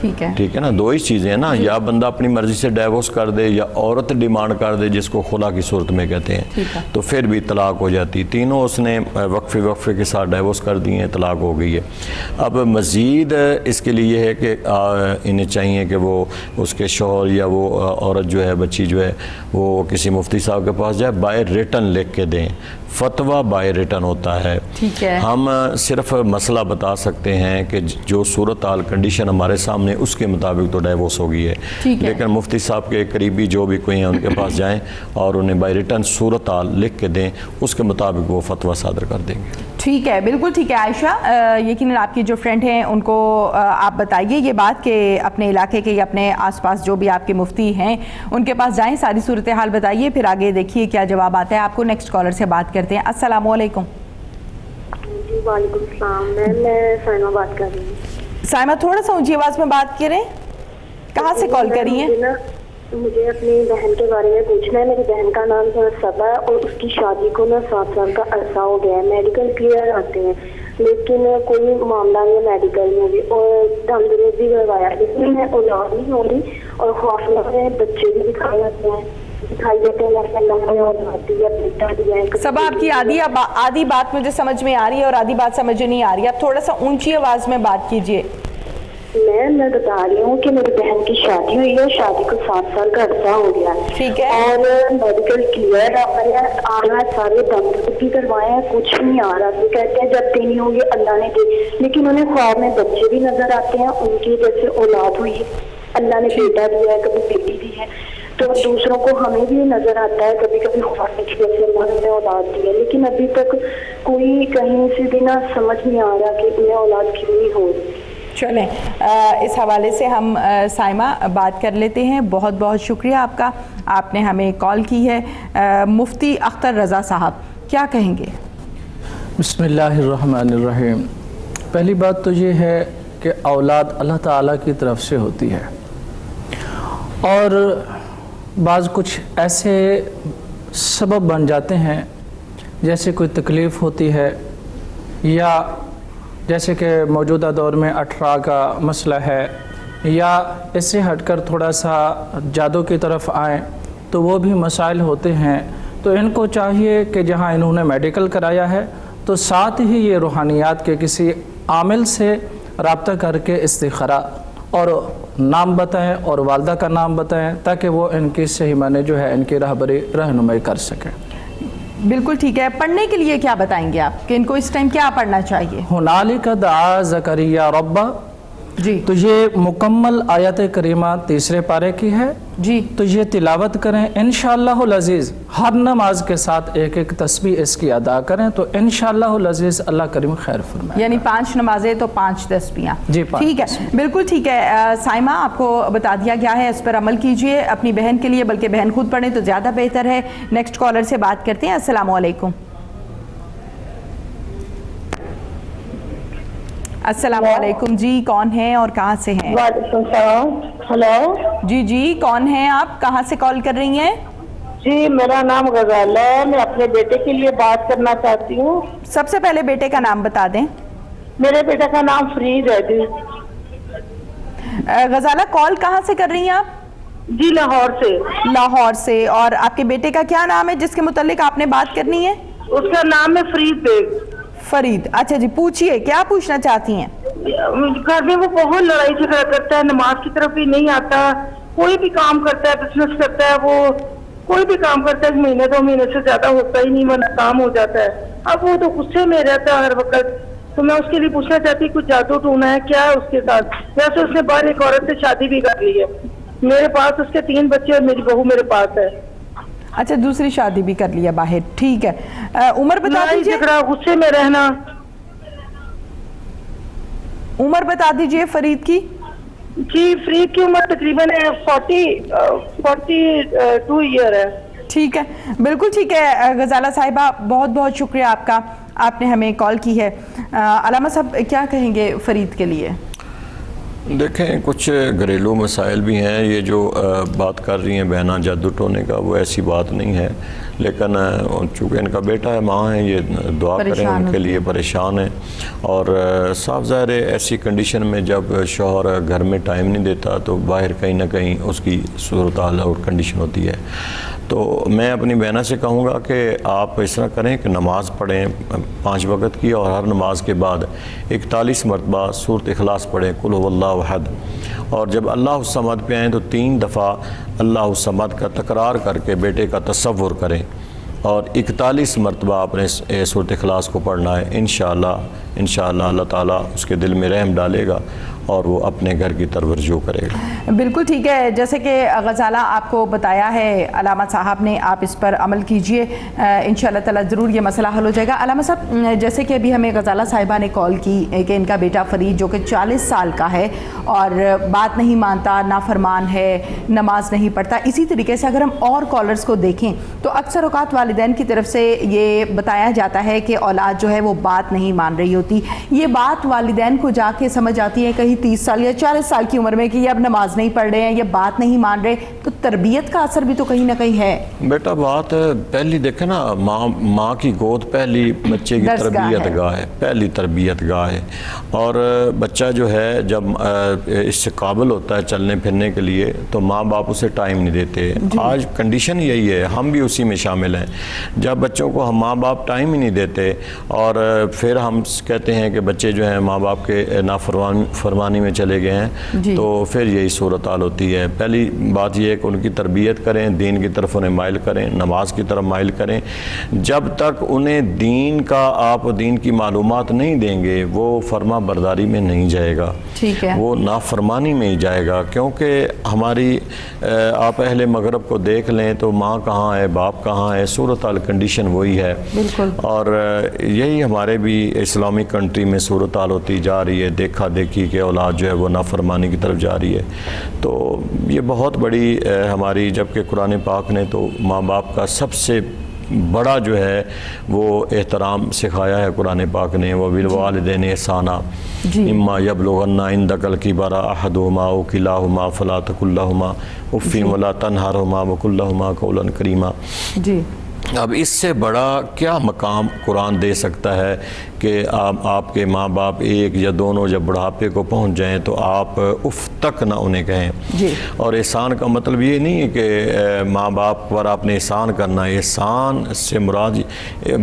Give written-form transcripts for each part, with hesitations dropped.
ٹھیک ہے نا, دو ہی چیزیں ہیں نا, یا بندہ اپنی مرضی سے ڈائیورس کر دے یا عورت ڈیمانڈ کر دے جس کو خلا کی صورت میں کہتے ہیں, تو پھر بھی طلاق ہو جاتی. تینوں اس نے وقفے کے ساتھ ڈائیورس کر دی ہیں, طلاق ہو گئی ہے. اب مزید اس کے لیے یہ ہے کہ انہیں چاہیے کہ وہ اس کے شوہر یا وہ عورت جو ہے, بچی جو ہے, وہ کسی مفتی صاحب کے پاس جائے, بائی ریٹن لکھ کے دیں. فتویٰ بائی ریٹن ہوتا ہے. ہم صرف مسئلہ بتا سکتے ہیں کہ جو صورتحال کنڈیشن ہمارے سامنے اس کے مطابق تو ڈائیورس ہو گئی ہے, لیکن مفتی صاحب کے قریبی جو بھی کوئی ہیں ان کے پاس جائیں اور انہیں بائی ریٹن صورتحال لکھ کے دیں, اس کے مطابق وہ فتویٰ صادر کر دیں گے. ٹھیک ہے, بالکل ٹھیک ہے. عائشہ, یقیناً آپ کی جو فرینڈ ہیں ان کو آپ بتائیے یہ بات کہ اپنے علاقے کے یا اپنے آس پاس جو بھی آپ کے مفتی ہیں ان کے پاس جائیں, ساری صورتحال بتائیے, پھر آگے دیکھیے کیا جواب آتا ہے. آپ کو نیکسٹ کالر سے بات کرتے ہیں. السلام علیکم. جی وعلیکم السلام. میں سائمہ بات کر رہی ہوں. سائمہ, تھوڑا سا اونچی آواز میں بات کریں. کہاں سے کال کر رہی ہیں؟ مجھے اپنی بہن کے بارے میں پوچھنا ہے. میری بہن کا نام صبا ہے اور اس کی شادی کو 7 سال کا عرصہ ہو گیا ہے. میڈیکل کلیئر آتے ہیں لیکن کوئی معاملہ نہیں ہے میڈیکل میں بھی, اور تندرست بھی کروایا, لیکن اولاد نہیں ہو رہی اور خوف میں بچے بھی دکھائے جاتے ہیں, دکھائی دیتے ہیں. سب آپ کی آدھی بات مجھے سمجھ میں آ رہی ہے اور آدھی بات سمجھ نہیں آ رہی ہے. آپ تھوڑا سا اونچی آواز میں بات کیجئے. میں بتا رہی ہوں کہ میری بہن کی شادی ہوئی ہے, شادی کو 7 سال کا عرصہ ہو گیا ٹھیک ہے, اور میڈیکل کلیئر آ رہا ہے, سارے دم بھی کروائے ہیں, کچھ نہیں آ رہا. وہ کہتے ہیں جب دینی ہوگی اللہ نے دے, لیکن انہیں خواب میں بچے بھی نظر آتے ہیں, ان کی جیسے اولاد ہوئی ہے, اللہ نے بیٹا دیا ہے, کبھی بیٹی دی ہے, تو دوسروں کو ہمیں بھی نظر آتا ہے کبھی کبھی خواب کی جیسے اللہ نے اولاد دی ہے, لیکن ابھی تک کوئی کہیں سے بھی نہ سمجھ نہیں آ رہا کہ انہیں اولاد کیوں نہیں ہو رہی. چلیں اس حوالے سے ہم سائمہ بات کر لیتے ہیں. بہت بہت شکریہ آپ کا, آپ نے ہمیں کال کی ہے. مفتی اختر رضا صاحب کیا کہیں گے؟ بسم اللہ الرحمن الرحیم. پہلی بات تو یہ ہے کہ اولاد اللہ تعالیٰ کی طرف سے ہوتی ہے, اور بعض کچھ ایسے سبب بن جاتے ہیں جیسے کوئی تکلیف ہوتی ہے, یا جیسے کہ موجودہ دور میں 18 کا مسئلہ ہے, یا اس سے ہٹ کر تھوڑا سا جادو کی طرف آئیں تو وہ بھی مسائل ہوتے ہیں. تو ان کو چاہیے کہ جہاں انہوں نے میڈیکل کرایا ہے تو ساتھ ہی یہ روحانیات کے کسی عامل سے رابطہ کر کے استخارہ اور نام بتائیں اور والدہ کا نام بتائیں, تاکہ وہ ان کی صحیح معنی جو ہے ان کی رہنمائی کر سکیں. بالکل ٹھیک ہے. پڑھنے کے لیے کیا بتائیں گے آپ کہ ان کو اس ٹائم کیا پڑھنا چاہیے؟ ہنالک دعا زکریا ربہ, جی تو یہ مکمل آیت کریمہ 3 پارے کی ہے جی, تو یہ تلاوت کریں انشاءاللہ العزیز. ہر نماز کے ساتھ ایک ایک تسبیح اس کی ادا کریں تو انشاءاللہ العزیز اللہ کریم خیر فرمائے. یعنی 5 نمازیں تو 5 تسبیحاں. جی ٹھیک ہے, بالکل ٹھیک ہے. سائمہ, آپ کو بتا دیا گیا ہے, اس پر عمل کیجئے اپنی بہن کے لیے, بلکہ بہن خود پڑھیں تو زیادہ بہتر ہے. نیکسٹ کالر سے بات کرتے ہیں. السلام علیکم. السلام علیکم جی, کون ہیں اور کہاں سے ہیں؟ وعلیکم السلام. ہلو جی کون ہیں آپ, کہاں سے کال کر رہی ہیں؟ جی میرا نام غزالہ ہے, میں اپنے بیٹے کے لیے بات کرنا چاہتی ہوں. سب سے پہلے بیٹے کا نام بتا دیں. میرے بیٹے کا نام فرید ہے. جی غزالہ, کال کہاں سے کر رہی ہیں آپ؟ جی لاہور سے. لاہور سے. اور آپ کے بیٹے کا کیا نام ہے جس کے متعلق آپ نے بات کرنی ہے؟ اس کا نام ہے فرید بیگ. فرید. اچھا جی, پوچھئے کیا پوچھنا چاہتی ہیں؟ گھر میں وہ بہت لڑائی جھگڑا کرتا ہے, نماز کی طرف بھی نہیں آتا, کوئی بھی کام کرتا ہے, بزنس کرتا ہے, وہ کوئی بھی کام کرتا ہے 1 مہینے 2 مہینے سے زیادہ ہوتا ہی نہیں, وہ ناکام ہو جاتا ہے. اب وہ تو غصے میں رہتا ہے ہر وقت, تو میں اس کے لیے پوچھنا چاہتی کچھ جادو ٹونا ہے کیا ہے اس کے ساتھ. ویسے اس نے باہر ایک عورت سے شادی بھی کر لی ہے, میرے پاس اس کے 3 بچے اور میری بہو میرے پاس ہے. اچھا, دوسری شادی بھی کر لیا باہر. ٹھیک ہے, عمر بتا دیجیے. غصے میں رہنا. عمر بتا دیجیے فرید کی. جی فرید کی عمر تقریباً 42 ایئر ہے. ٹھیک ہے, بالکل ٹھیک ہے. غزالہ صاحبہ, بہت بہت شکریہ آپ کا, آپ نے ہمیں کال کی ہے. علامہ صاحب کیا کہیں گے فرید کے لیے؟ دیکھیں, کچھ گھریلو مسائل بھی ہیں. یہ جو بات کر رہی ہیں بہنہ جادو ٹونے کا, وہ ایسی بات نہیں ہے. لیکن چونکہ ان کا بیٹا ہے، ماں ہے، یہ دعا کریں ان کے لیے، پریشان ہیں. اور صاف ظاہر ہے ایسی کنڈیشن میں جب شوہر گھر میں ٹائم نہیں دیتا تو باہر کہیں نہ کہیں اس کی صورتحال اور کنڈیشن ہوتی ہے. تو میں اپنی بہنہ سے کہوں گا کہ آپ اس طرح کریں کہ نماز پڑھیں 5 وقت کی، اور ہر نماز کے بعد 41 مرتبہ سورۃ اخلاص پڑھیں، قل هو اللہ احد. اور جب اللہ الصمد پہ آئیں تو 3 دفعہ اللہ الصمد کا تکرار کر کے بیٹے کا تصور کریں، اور 41 مرتبہ آپ نے سورۃ اخلاص کو پڑھنا ہے. انشاءاللہ اللہ تعالیٰ اس کے دل میں رحم ڈالے گا اور وہ اپنے گھر کی توجہ کرے گا. بالکل ٹھیک ہے، جیسے کہ غزالہ آپ کو بتایا ہے علامہ صاحب نے، آپ اس پر عمل کیجئے، انشاءاللہ تعالیٰ ضرور یہ مسئلہ حل ہو جائے گا. علامہ صاحب، جیسے کہ ابھی ہمیں غزالہ صاحبہ نے کال کی کہ ان کا بیٹا فرید جو کہ 40 سال کا ہے اور بات نہیں مانتا، نافرمان ہے، نماز نہیں پڑھتا. اسی طریقے سے اگر ہم اور کالرز کو دیکھیں تو اکثر اوقات والدین کی طرف سے یہ بتایا جاتا ہے کہ اولاد جو ہے وہ بات نہیں مان رہی ہوتی. یہ بات والدین کو جا کے سمجھ آتی ہے کہیں 30 سال یا 40 سال کی عمر میں کہ یہ اب نماز نہیں پڑھ رہے ہیں، یہ بات نہیں مان رہے، تو تربیت کا اثر بھی تو کہیں نہ کہیں ہے. بیٹا بات پہلی دیکھیں نا، ماں کی گود پہلی بچے کی تربیت گاہ ہے، پہلی تربیت گاہ ہے. اور بچہ جو ہے جب اس سے قابل ہوتا ہے چلنے پھرنے کے لیے تو ماں باپ اسے ٹائم نہیں دیتے. آج کنڈیشن یہی ہے، ہم بھی اسی میں شامل ہیں. جب بچوں کو ہم ماں باپ ٹائم ہی نہیں دیتے اور پھر ہم کہتے ہیں کہ بچے جو ہیں ماں باپ کے نافرمانی میں چلے گئے ہیں، تو پھر یہی صورتحال ہوتی ہے. پہلی بات یہ ہے کہ ان کی تربیت کریں، دین کی طرف انہیں مائل کریں، نماز کی طرف مائل کریں. جب تک انہیں دین کا آپ دین کی معلومات نہیں دیں گے وہ فرما برداری میں نہیں جائے گا، وہ نافرمانی میں ہی جائے گا. کیونکہ ہماری آپ اہل مغرب کو دیکھ لیں تو ماں کہاں ہے، باپ کہاں ہے، صورتحال کنڈیشن وہی ہے. اور یہی ہمارے بھی اسلامی کنٹری میں صورتحال ہوتی جا رہی ہے. دیکھا دیکھی کہ اولاد جو ہے وہ نافرمانی کی طرف جا رہی ہے. تو یہ بہت بڑی ہماری، جبکہ قرآن پاک نے تو ماں باپ کا سب سے بڑا جو ہے وہ احترام سکھایا ہے. قرآن پاک نے وَبِالْوَالِدَيْنِ إِحْسَانًا إِمَّا يَبْلُغَنَّ عِندَكَ الْكِبَرَ أَحَدُهُمَا أَوْ كِلَاهُمَا فَلَا تَقُل لَّهُمَا أُفٍّ وَلَا تَنْهَرْهُمَا وَقُل لَّهُمَا قَوْلًا كَرِيمًا. اب اس سے بڑا کیا مقام قرآن دے سکتا ہے کہ آپ کے ماں باپ ایک یا دونوں جب بڑھاپے کو پہنچ جائیں تو آپ اف تک نہ انہیں کہیں. اور احسان کا مطلب یہ نہیں ہے کہ ماں باپ پر آپ نے احسان کرنا ہے. احسان سے مراد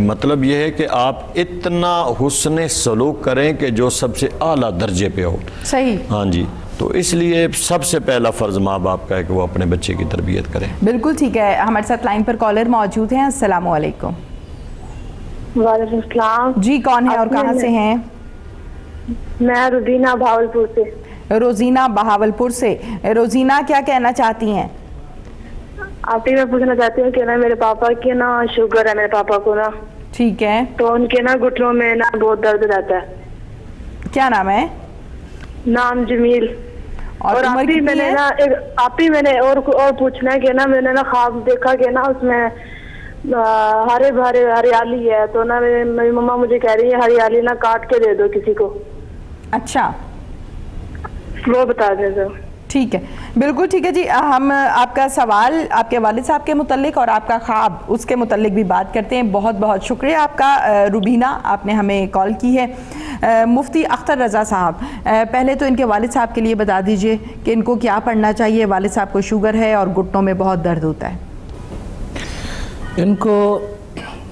مطلب یہ ہے کہ آپ اتنا حسن سلوک کریں کہ جو سب سے اعلیٰ درجے پہ ہو. صحیح. ہاں جی. تو اس لیے سب سے پہلا فرض ماں باپ کا ہے کہ وہ اپنے بچے کی تربیت کریں. بالکل ٹھیک ہے. ہمارے ساتھ لائن پر کالر موجود ہیں. السلام علیکم. وعلیکم السلام. جی کون ہے اور کہاں سے ہیں؟ میں روزینہ بہاولپور سے. روزینہ بہاولپور سے. روزینہ کیا کہنا چاہتی ہیں؟ آپ ہی میں پوچھنا چاہتی ہوں کہ نا میرے پاپا کی نا شوگر ہے، میرے پاپا کو نا. ٹھیک ہے. تو ان کے نا گھٹنوں میں نا بہت درد رہتا ہے. کیا نام ہے؟ نام جمیل. اور آپ ہی میں نے نا آپ ہی میں نے اور پوچھنا ہے کہ نا میں نے نا خواب دیکھا کہ نا اس میں ہرے بھرے ہریالی ہے. تو نا میری مما مجھے کہہ رہی ہے ہریالی نا کاٹ کے دے دو کسی کو. اچھا وہ بتا دیں تو. ٹھیک ہے. بالکل ٹھیک ہے جی. ہم آپ کا سوال آپ کے والد صاحب کے متعلق اور آپ کا خواب اس کے متعلق بھی بات کرتے ہیں. بہت بہت شکریہ آپ کا روبینہ، آپ نے ہمیں کال کی ہے. مفتی اختر رضا صاحب، پہلے تو ان کے والد صاحب کے لیے بتا دیجئے کہ ان کو کیا پڑھنا چاہیے. والد صاحب کو شوگر ہے اور گھٹنوں میں بہت درد ہوتا ہے. ان کو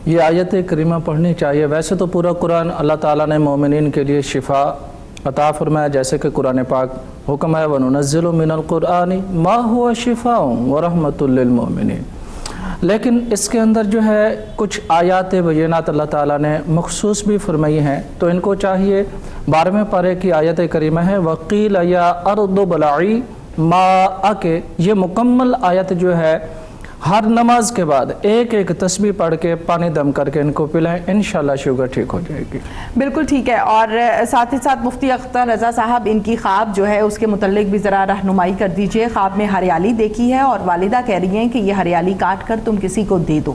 یہ آیت کریمہ پڑھنی چاہیے. ویسے تو پورا قرآن اللہ تعالیٰ نے مومنین کے لیے شفا عطا فرمایا، جیسے کہ قرآن پاک حکم ہے وَنُنَزِّلُ مِنَ الْقُرْآنِ مَا هُوَ شِفَاءٌ وَرَحْمَةٌ لِّلْمُؤْمِنِينَ. لیکن اس کے اندر جو ہے کچھ آیات بینات اللہ تعالیٰ نے مخصوص بھی فرمائی ہیں. تو ان کو چاہیے 12ویں پارے کی آیت کریمہ ہے وَقِيلَ يَا أَرْضُ بَلَعِي مَاءَكِ. یہ مکمل آیت جو ہے ہر نماز کے بعد ایک ایک تسبیح پڑھ کے پانی دم کر کے ان کو پلائیں، انشاءاللہ شوگر ٹھیک ہو جائے گی. بالکل ٹھیک ہے. اور ساتھ ہی ساتھ مفتی اختر رضا صاحب ان کی خواب جو ہے اس کے متعلق بھی ذرا رہنمائی کر دیجئے. خواب میں ہریالی دیکھی ہے اور والدہ کہہ رہی ہیں کہ یہ ہریالی کاٹ کر تم کسی کو دے دو.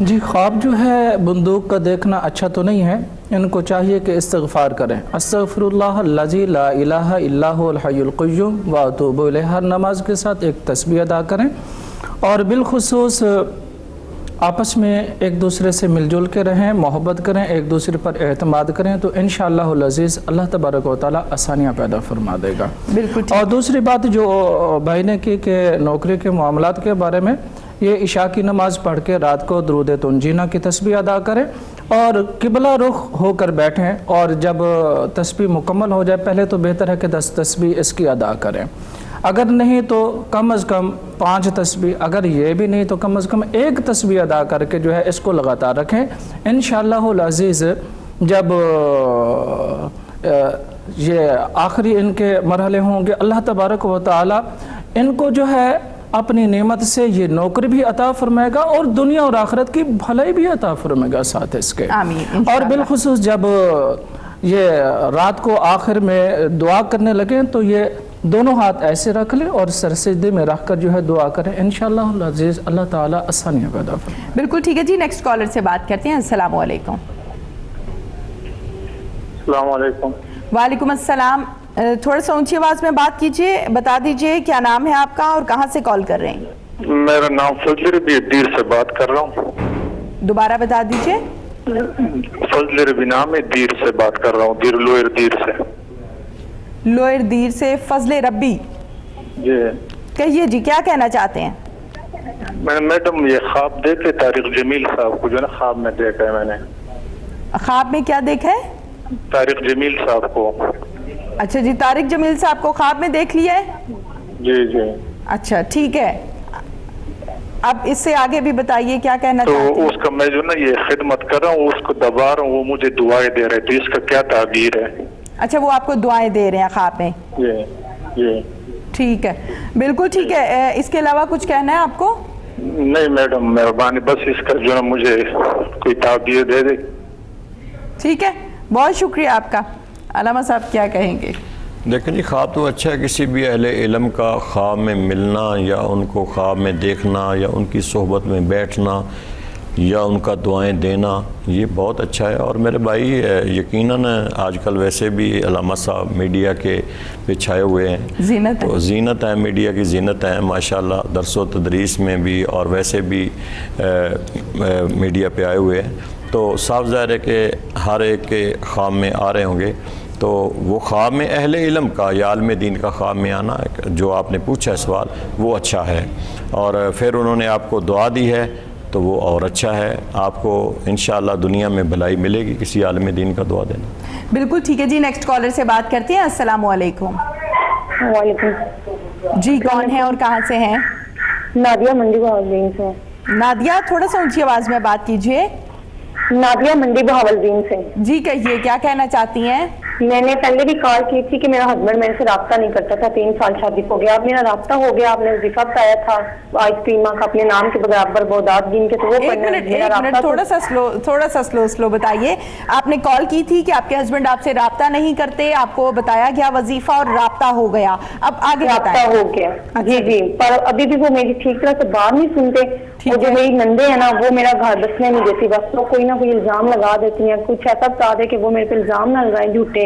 جی خواب جو ہے بندوق کا دیکھنا اچھا تو نہیں ہے، ان کو چاہیے کہ استغفار کریں، استغفر اللہ الذی لا الہ الا هو الحی القیوم واتوب الیہ، ہر نماز کے ساتھ ایک تسبیح ادا کریں، اور بالخصوص آپس میں ایک دوسرے سے مل جل کے رہیں، محبت کریں، ایک دوسرے پر اعتماد کریں، تو انشاءاللہ العزیز اللہ تبارک و تعالی آسانیاں پیدا فرما دے گا۔ بالکل۔ اور دوسری بات جو بھائی نے کی کہ نوکری کے معاملات کے بارے میں، یہ عشاء کی نماز پڑھ کے رات کو درود تنجینا کی تسبیح ادا کریں اور قبلہ رخ ہو کر بیٹھیں، اور جب تسبیح مکمل ہو جائے پہلے تو بہتر ہے کہ 10 تسبیح اس کی ادا کریں، اگر نہیں تو کم از کم 5 تسبیح، اگر یہ بھی نہیں تو کم از کم 1 تسبیح ادا کر کے جو ہے اس کو لگاتار رکھیں۔ انشاءاللہ العزیز جب یہ آخری ان کے مرحلے ہوں گے، اللہ تبارک و تعالی ان کو جو ہے اپنی نعمت سے یہ نوکری بھی عطا فرمائے گا اور دنیا اور آخرت کی بھلائی بھی عطا فرمائے گا ساتھ اس کے۔ آمین۔ اور بالخصوص جب یہ رات کو آخر میں دعا کرنے لگیں تو یہ دونوں ہاتھ ایسے رکھ لیں اور سر سجدے میں رکھ کر جو ہے دعا کریں، انشاءاللہ العزیز اللہ تعالیٰ آسانیاں پیدا فرمائے۔ بالکل ٹھیک ہے جی، نیکسٹ کالر سے بات کرتے ہیں۔ السلام علیکم۔ السلام علیکم۔ وعلیکم السلام۔ تھوڑا سا اونچی آواز میں بات کیجئے، بتا دیجئے کیا نام ہے آپ کا اور کہاں سے کال کر رہے ہیں؟ میرا نام فضل ربی دیر سے بات کر رہا ہوں۔ دوبارہ بتا دیجئے۔ فضل ربی نام ہے، دیر سے بات کر رہا ہوں، دیر لوئر دیر سے۔ لوئر دیر سے فضل ربی جی کہیے جی، کیا کہنا چاہتے ہیں؟ میں میڈم یہ خواب دیکھے طارق جمیل صاحب کو، جو نا خواب میں دیکھا ہے میں نے۔ خواب میں کیا دیکھا ہے؟ طارق جمیل صاحب کو۔ اچھا جی، طارق جمیل صاحب کو خواب میں دیکھ لیا ہے؟ جی جی۔ اچھا ٹھیک ہے، اب اس سے آگے بھی بتائیے کیا کہنا چاہتے ہیں؟ تو اس کا میں جو نا یہ خدمت کر رہا ہوں، اس کو دبا رہا ہوں، وہ مجھے دعائیں دے رہے تھے، اس کا کیا تعبیر ہے؟ اچھا، وہ آپ کو دعائیں دے رہے ہیں خواب میں؟ جی جی ٹھیک ہے، بالکل ٹھیک ہے۔ اس کے علاوہ کچھ کہنا ہے آپ کو؟ نہیں میڈم، مہربانی، بس اس کا جو نا مجھے کوئی تعبیر دے دے۔ ٹھیک ہے، بہت شکریہ آپ کا۔ علامہ صاحب کیا کہیں گے؟ دیکھیں جی، خواب تو اچھا ہے، کسی بھی اہل علم کا خواب میں ملنا یا ان کو خواب میں دیکھنا یا ان کی صحبت میں بیٹھنا یا ان کا دعائیں دینا، یہ بہت اچھا ہے۔ اور میرے بھائی یقیناً آج کل ویسے بھی علامہ صاحب میڈیا کے پہ چھائے ہوئے ہیں، زینت ہے، میڈیا کی زینت ہے ماشاءاللہ، درس و تدریس میں بھی اور ویسے بھی میڈیا پہ آئے ہوئے ہیں، تو صاف ظاہر ہے کہ ہر ایک کے خواب میں آ رہے ہوں گے، تو وہ خواب میں اہل علم کا یا عالم دین کا خواب میں آنا، جو آپ نے پوچھا ہے سوال، وہ اچھا ہے، اور پھر انہوں نے آپ کو دعا دی ہے تو وہ اور اچھا ہے، آپ کو انشاءاللہ دنیا میں بھلائی ملے گی کسی عالم دین کا دعا دینا۔ بالکل ٹھیک ہے جی، نیکسٹ کالر سے بات کرتے ہیں۔ السلام علیکم۔ وعلیکم۔ جی کون ہیں اور کہاں سے ہیں؟ نادیہ منڈی بہاولدین سے۔ نادیہ، تھوڑا سا اونچی آواز میں بات کیجئے۔ نادیہ منڈی بہاولدین سے۔ جی کہیے، کیا کہنا چاہتی ہیں؟ میں نے پہلے بھی کال کی تھی کہ میرا ہسبینڈ میرے سے رابطہ نہیں کرتا تھا، 3 سال شادی ہو گیا، اب میرا رابطہ ہو گیا، آپ نے وظیفہ بتایا تھا آئس کریمہ کا اپنے نام کے برابر بودات گن کے، تو وہ ایک منٹ تھوڑا سا سلو بتائیے۔ آپ نے کال کی تھی کہ آپ کے ہسبینڈ آپ سے رابطہ نہیں کرتے، آپ کو بتایا گیا وظیفہ اور رابطہ ہو گیا، اب آگے رابطہ ہو گیا۔ جی جی، پر ابھی بھی وہ میری ٹھیک طرح سے بات نہیں سنتے، وہ جو میری نندے ہیں نا، وہ میرا گھر بسنے نہیں دیتی، بس وہ کوئی نہ کوئی الزام لگا دیتی ہیں، کچھ ایسا بتا دے کہ وہ میرے پہ الزام نہ لگائیں جھوٹے،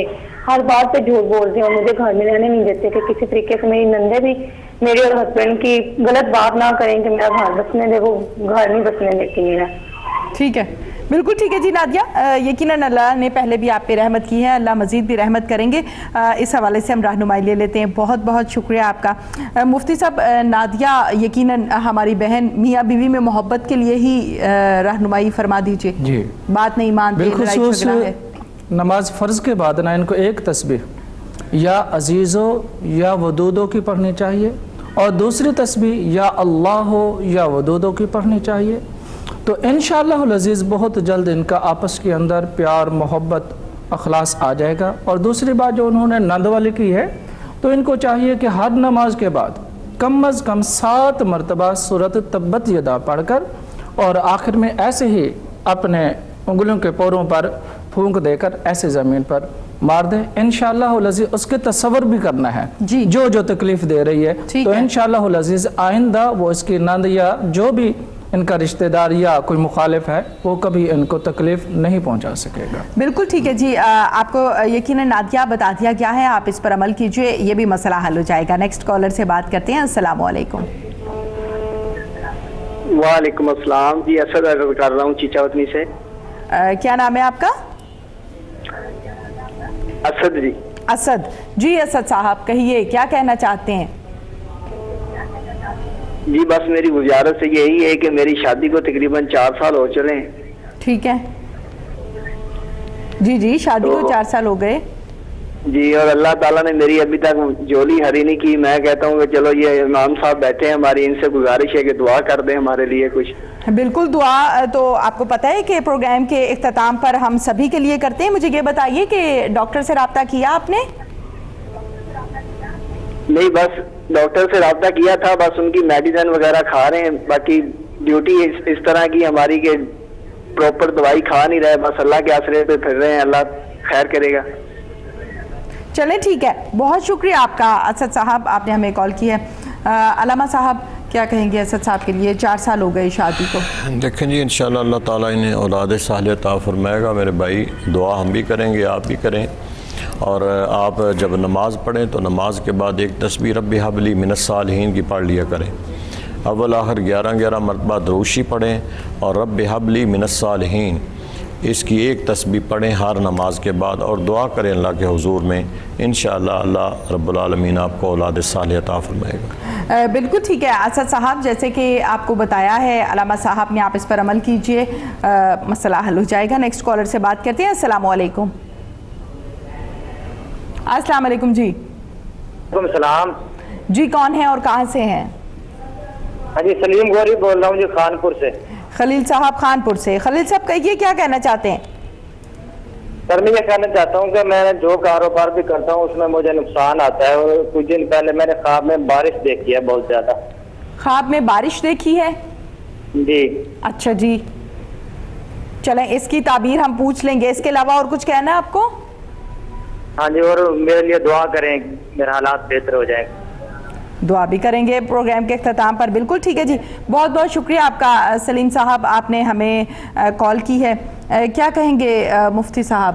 ہر بات پہ جھوٹ بولتے ہیں اور مجھے گھر میں رہنے نہیں دیتے کہ کسی طریقے سے میری نندے بھی میرے اور ہسبینڈ کی غلط بات نہ کریں کہ میرا گھر بسنے دے، وہ گھر نہیں بسنے دیتی میرا۔ ٹھیک ہے، بالکل ٹھیک ہے جی نادیہ، یقیناً اللہ نے پہلے بھی آپ پہ رحمت کی ہے، اللہ مزید بھی رحمت کریں گے، اس حوالے سے ہم رہنمائی لے لیتے ہیں۔ بہت بہت شکریہ آپ کا مفتی صاحب۔ نادیہ یقیناً ہماری بہن، میاں بیوی میں محبت کے لیے ہی رہنمائی فرما دیجیے۔ جی، بات نہیں مانتے، بالخصوص نماز فرض کے بعد نا ان کو ایک تسبیح یا عزیزو یا ودودو کی پڑھنی چاہیے، اور دوسری تسبیح یا اللہ یا ودودو کی پڑھنی چاہیے، تو انشاءاللہ العزیز بہت جلد ان کا آپس کے اندر پیار، محبت، اخلاص آ جائے گا۔ اور دوسری بات جو انہوں نے نند والی کی ہے، تو ان کو چاہیے کہ ہر نماز کے بعد کم از کم 7 مرتبہ سورۃ تبت یدا پڑھ کر اور آخر میں ایسے ہی اپنے انگلیوں کے پوروں پر پھونک دے کر ایسے زمین پر مار دیں، انشاءاللہ العزیز اس کے تصور بھی کرنا ہے جو تکلیف دے رہی ہے، تو انشاءاللہ العزیز آئندہ وہ اس کی نند یا جو بھی ان کا رشتہ دار یا کوئی مخالف ہے وہ کبھی ان کو تکلیف نہیں پہنچا سکے گا۔ بالکل ٹھیک ہے جی، آپ کو یقیناً نادیہ بتا دیا گیا ہے، آپ اس پر عمل کیجئے، یہ بھی مسئلہ حل ہو جائے گا۔ نیکسٹ کالر سے بات کرتے ہیں۔ السلام علیکم۔ وعلیکم السلام جی، اسد کر رہا ہوں چیچا وطنی سے۔ کیا نام ہے آپ کا؟ اسد جی۔ اسد جی، اسد صاحب کہیے کیا کہنا چاہتے ہیں؟ جی بس میری گزارش سے یہی ہے کہ میری شادی کو تقریباً 4 سال ہو چلے ہیں۔ ٹھیک ہے جی جی، شادی کو 4 سال ہو گئے جی، اور اللہ تعالیٰ نے میری ابھی تک جولی ہری نہیں کی۔ میں کہتا ہوں کہ چلو یہ امام صاحب بیٹھے ہیں، ہماری ان سے گزارش ہے کہ دعا کر دیں ہمارے لیے کچھ۔ بالکل، دعا تو آپ کو پتہ ہے کہ پروگرام کے اختتام پر ہم سبھی کے لیے کرتے ہیں۔ مجھے یہ بتائیے کہ ڈاکٹر سے رابطہ کیا آپ نے؟ نہیں، بس ڈاکٹر سے رابطہ کیا تھا، بس ان کی میڈیسن وغیرہ کھا رہے ہیں، باقی ڈیوٹی اس طرح کی ہماری کہ پراپر دوائی کھا نہیں رہے، بس اللہ کے آسرے پہ پھر رہے ہیں، اللہ خیر کرے گا۔ چلیں ٹھیک ہے، بہت شکریہ آپ کا اسد صاحب، آپ نے ہمیں کال کی ہے۔ علامہ صاحب کیا کہیں گے اسد صاحب کے لیے؟ 4 سال ہو گئے شادی کو۔ دیکھیں جی، انشاءاللہ اللہ تعالیٰ انہیں اولاد صالحہ عطا فرمائے گا میرے بھائی، دعا ہم بھی کریں گے، آپ بھی کریں، اور آپ جب نماز پڑھیں تو نماز کے بعد ایک تسبیح رب ہب لی من الصالحین کی پڑھ لیا کریں، اول آخر 11 مرتبہ دروشی پڑھیں، اور رب ہب لی من الصالحین اس کی ایک تسبیح پڑھیں ہر نماز کے بعد، اور دعا کریں اللہ کے حضور میں، انشاءاللہ اللہ رب العالمین آپ کو اولاد صالحہ عطا فرمائے گا۔ بالکل ٹھیک ہے اسد صاحب، جیسے کہ آپ کو بتایا ہے علامہ صاحب نے، آپ اس پر عمل کیجئے، مسئلہ حل ہو جائے گا۔ نیکسٹ کالر سے بات کرتے ہیں۔ السلام علیکم۔ السلام علیکم جی۔ وعلیکم السلام جی، کون ہیں اور کہاں سے ہیں؟ ہاں جی، سلیم گوری بول رہا ہوں جی، خانپور سے۔ خلیل صاحب خانپور سے۔ خلیل صاحب کہیے کیا کہنا چاہتے ہیں؟ سر میں یہ کہنا چاہتا ہوں کہ میں جو کاروبار بھی کرتا ہوں اس میں مجھے نقصان آتا ہے، اور کچھ دن پہلے میں نے خواب میں بارش دیکھی ہے بہت زیادہ۔ خواب میں بارش دیکھی ہے؟ جی۔ اچھا جی، چلیں اس کی تعبیر ہم پوچھ لیں گے، اس کے علاوہ اور کچھ کہنا ہے آپ کو؟ ہاں جی، اور میرے لیے دعا کریں، میرا حالات بہتر ہو جائے گا۔ دعا بھی کریں گے پروگرام کے اختتام پر۔ بالکل ٹھیک ہے جی، بہت بہت شکریہ آپ کا سلیم صاحب، آپ نے ہمیں کال کی ہے۔ کیا کہیں گے مفتی صاحب؟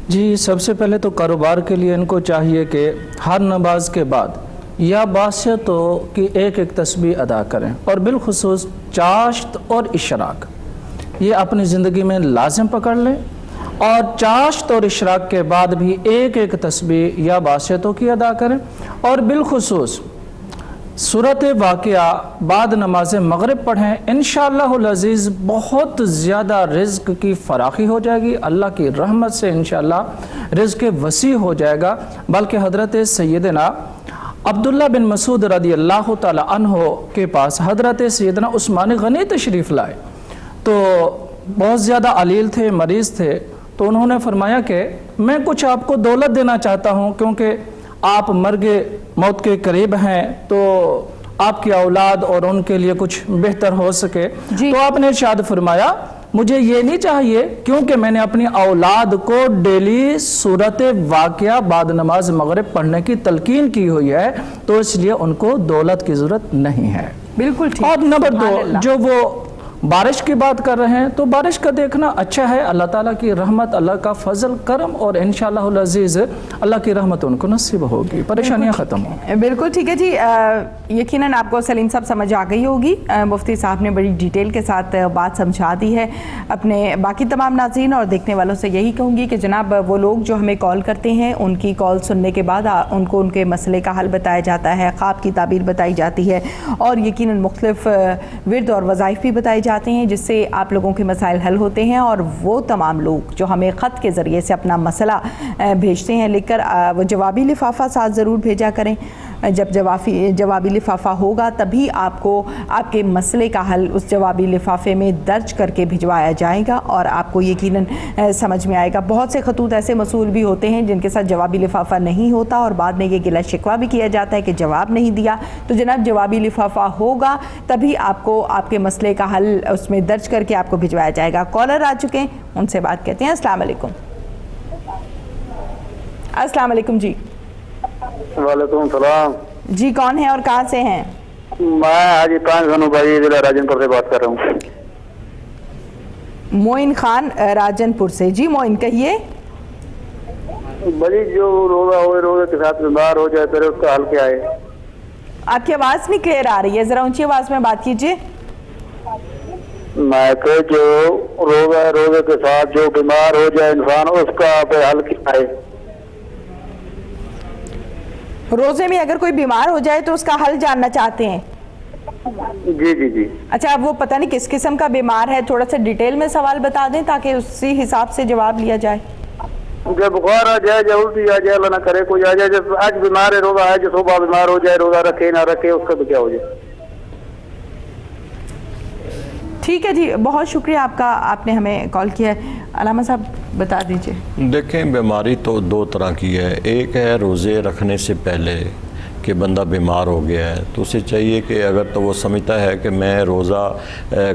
جی، سب سے پہلے تو کاروبار کے لیے ان کو چاہیے کہ ہر نماز کے بعد یا باسطوں کی ایک تسبیح ادا کریں، اور بالخصوص چاشت اور اشراق یہ اپنی زندگی میں لازم پکڑ لیں، اور چاشت اور اشراق کے بعد بھی ایک تسبیح یا باسطوں کی ادا کریں، اور بالخصوص سورۃ واقعہ بعد نماز مغرب پڑھیں۔ انشاءاللہ العزیز بہت زیادہ رزق کی فراخی ہو جائے گی، اللہ کی رحمت سے انشاءاللہ رزق وسیع ہو جائے گا۔ بلکہ حضرت سیدنا عبداللہ بن مسعود رضی اللہ تعالی عنہ کے پاس حضرت سیدنا عثمان غنی تشریف لائے، تو بہت زیادہ علیل تھے، مریض تھے، تو انہوں نے فرمایا کہ میں کچھ آپ کو دولت دینا چاہتا ہوں، کیونکہ آپ مرگ موت کے قریب ہیں، تو آپ کی اولاد اور ان کے لیے کچھ بہتر ہو سکے۔ تو آپ نے ارشاد فرمایا مجھے یہ نہیں چاہیے، کیونکہ میں نے اپنی اولاد کو ڈیلی سورۃ واقعہ بعد نماز مغرب پڑھنے کی تلقین کی ہوئی ہے، تو اس لیے ان کو دولت کی ضرورت نہیں ہے۔ بالکل ٹھیک۔ اور نمبر 2، جو وہ بارش کی بات کر رہے ہیں، تو بارش کا دیکھنا اچھا ہے، اللہ تعالیٰ کی رحمت، اللہ کا فضل کرم، اور انشاءاللہ العزیز اللہ کی رحمت ان کو نصیب ہوگی، پریشانیاں ختم ہوں۔ بالکل ٹھیک ہے جی، یقیناً آپ کو سلیم صاحب سمجھ آ گئی ہوگی، مفتی صاحب نے بڑی ڈیٹیل کے ساتھ بات سمجھا دی ہے۔ اپنے باقی تمام ناظرین اور دیکھنے والوں سے یہی کہوں گی کہ جناب وہ لوگ جو ہمیں کال کرتے ہیں، ان کی کال سننے کے بعد ان کو ان کے مسئلے کا حل بتایا جاتا ہے، خواب کی تعبیر بتائی جاتی ہے، اور یقیناً مختلف ورد اور وظائف بھی بتائے جاتے ہیں، جس سے آپ لوگوں کے مسائل حل ہوتے ہیں۔ اور وہ تمام لوگ جو ہمیں خط کے ذریعے سے اپنا مسئلہ بھیجتے ہیں لکھ کر، وہ جوابی لفافہ ساتھ ضرور بھیجا کریں۔ جب جوابی لفافہ ہوگا تبھی آپ کو آپ کے مسئلے کا حل اس جوابی لفافے میں درج کر کے بھجوایا جائے گا، اور آپ کو یقیناً سمجھ میں آئے گا۔ بہت سے خطوط ایسے موصول بھی ہوتے ہیں جن کے ساتھ جوابی لفافہ نہیں ہوتا، اور بعد میں یہ گلہ شکوہ بھی کیا جاتا ہے کہ جواب نہیں دیا۔ تو جناب جوابی لفافہ ہوگا تبھی آپ کو آپ کے مسئلے کا حل اس میں درج کر کے آپ کو بھجوایا جائے گا۔ کالر آ چکے ہیں، ان سے بات کرتے ہیں۔ السلام علیکم۔ السلام علیکم جی۔ وعلیکم السلام جی، کون ہیں اور کہاں سے ہیں؟ میں حاجی خان سنو بھائی ضلع راجن پور سے بات کر رہا ہوں. معین خان راجن پور سے. جی معین کہیے. بھائی جو روزہ ہوئے روزے کے ساتھ بیمار ہو جائے پھر اس کا حل کیا ہے؟ آپ کی آواز نہیں کلیئر آ رہی ہے, ذرا اونچی آواز میں بات کیجیے. میں کہ جو روزے کے ساتھ جو بیمار ہو جائے انسان اس کا پھر حل کیا ہے؟ روزے میں اگر کوئی بیمار ہو جائے تو اس کا حل جاننا چاہتے ہیں. جی جی جی. اچھا اب وہ پتہ نہیں کس قسم کا بیمار ہے, تھوڑا سا ڈیٹیل میں سوال بتا دیں تاکہ اسی حساب سے جواب لیا جائے. جب بخار آ جائے یا الٹی آ جائے اللہ نہ کرے کوئی آ جائے, جب آج بیمار ہے روزہ ہے جو صبح بیمار ہو جائے روزہ رکھے نہ رکھے اس کا بھی کیا ہو جائے؟ ٹھیک ہے جی, بہت شکریہ آپ کا, آپ نے ہمیں کال کیا ہے. علامہ صاحب بتا دیجئے. دیکھیں بیماری تو دو طرح کی ہے. ایک ہے روزے رکھنے سے پہلے کہ بندہ بیمار ہو گیا ہے تو اسے چاہیے کہ اگر تو وہ سمجھتا ہے کہ میں روزہ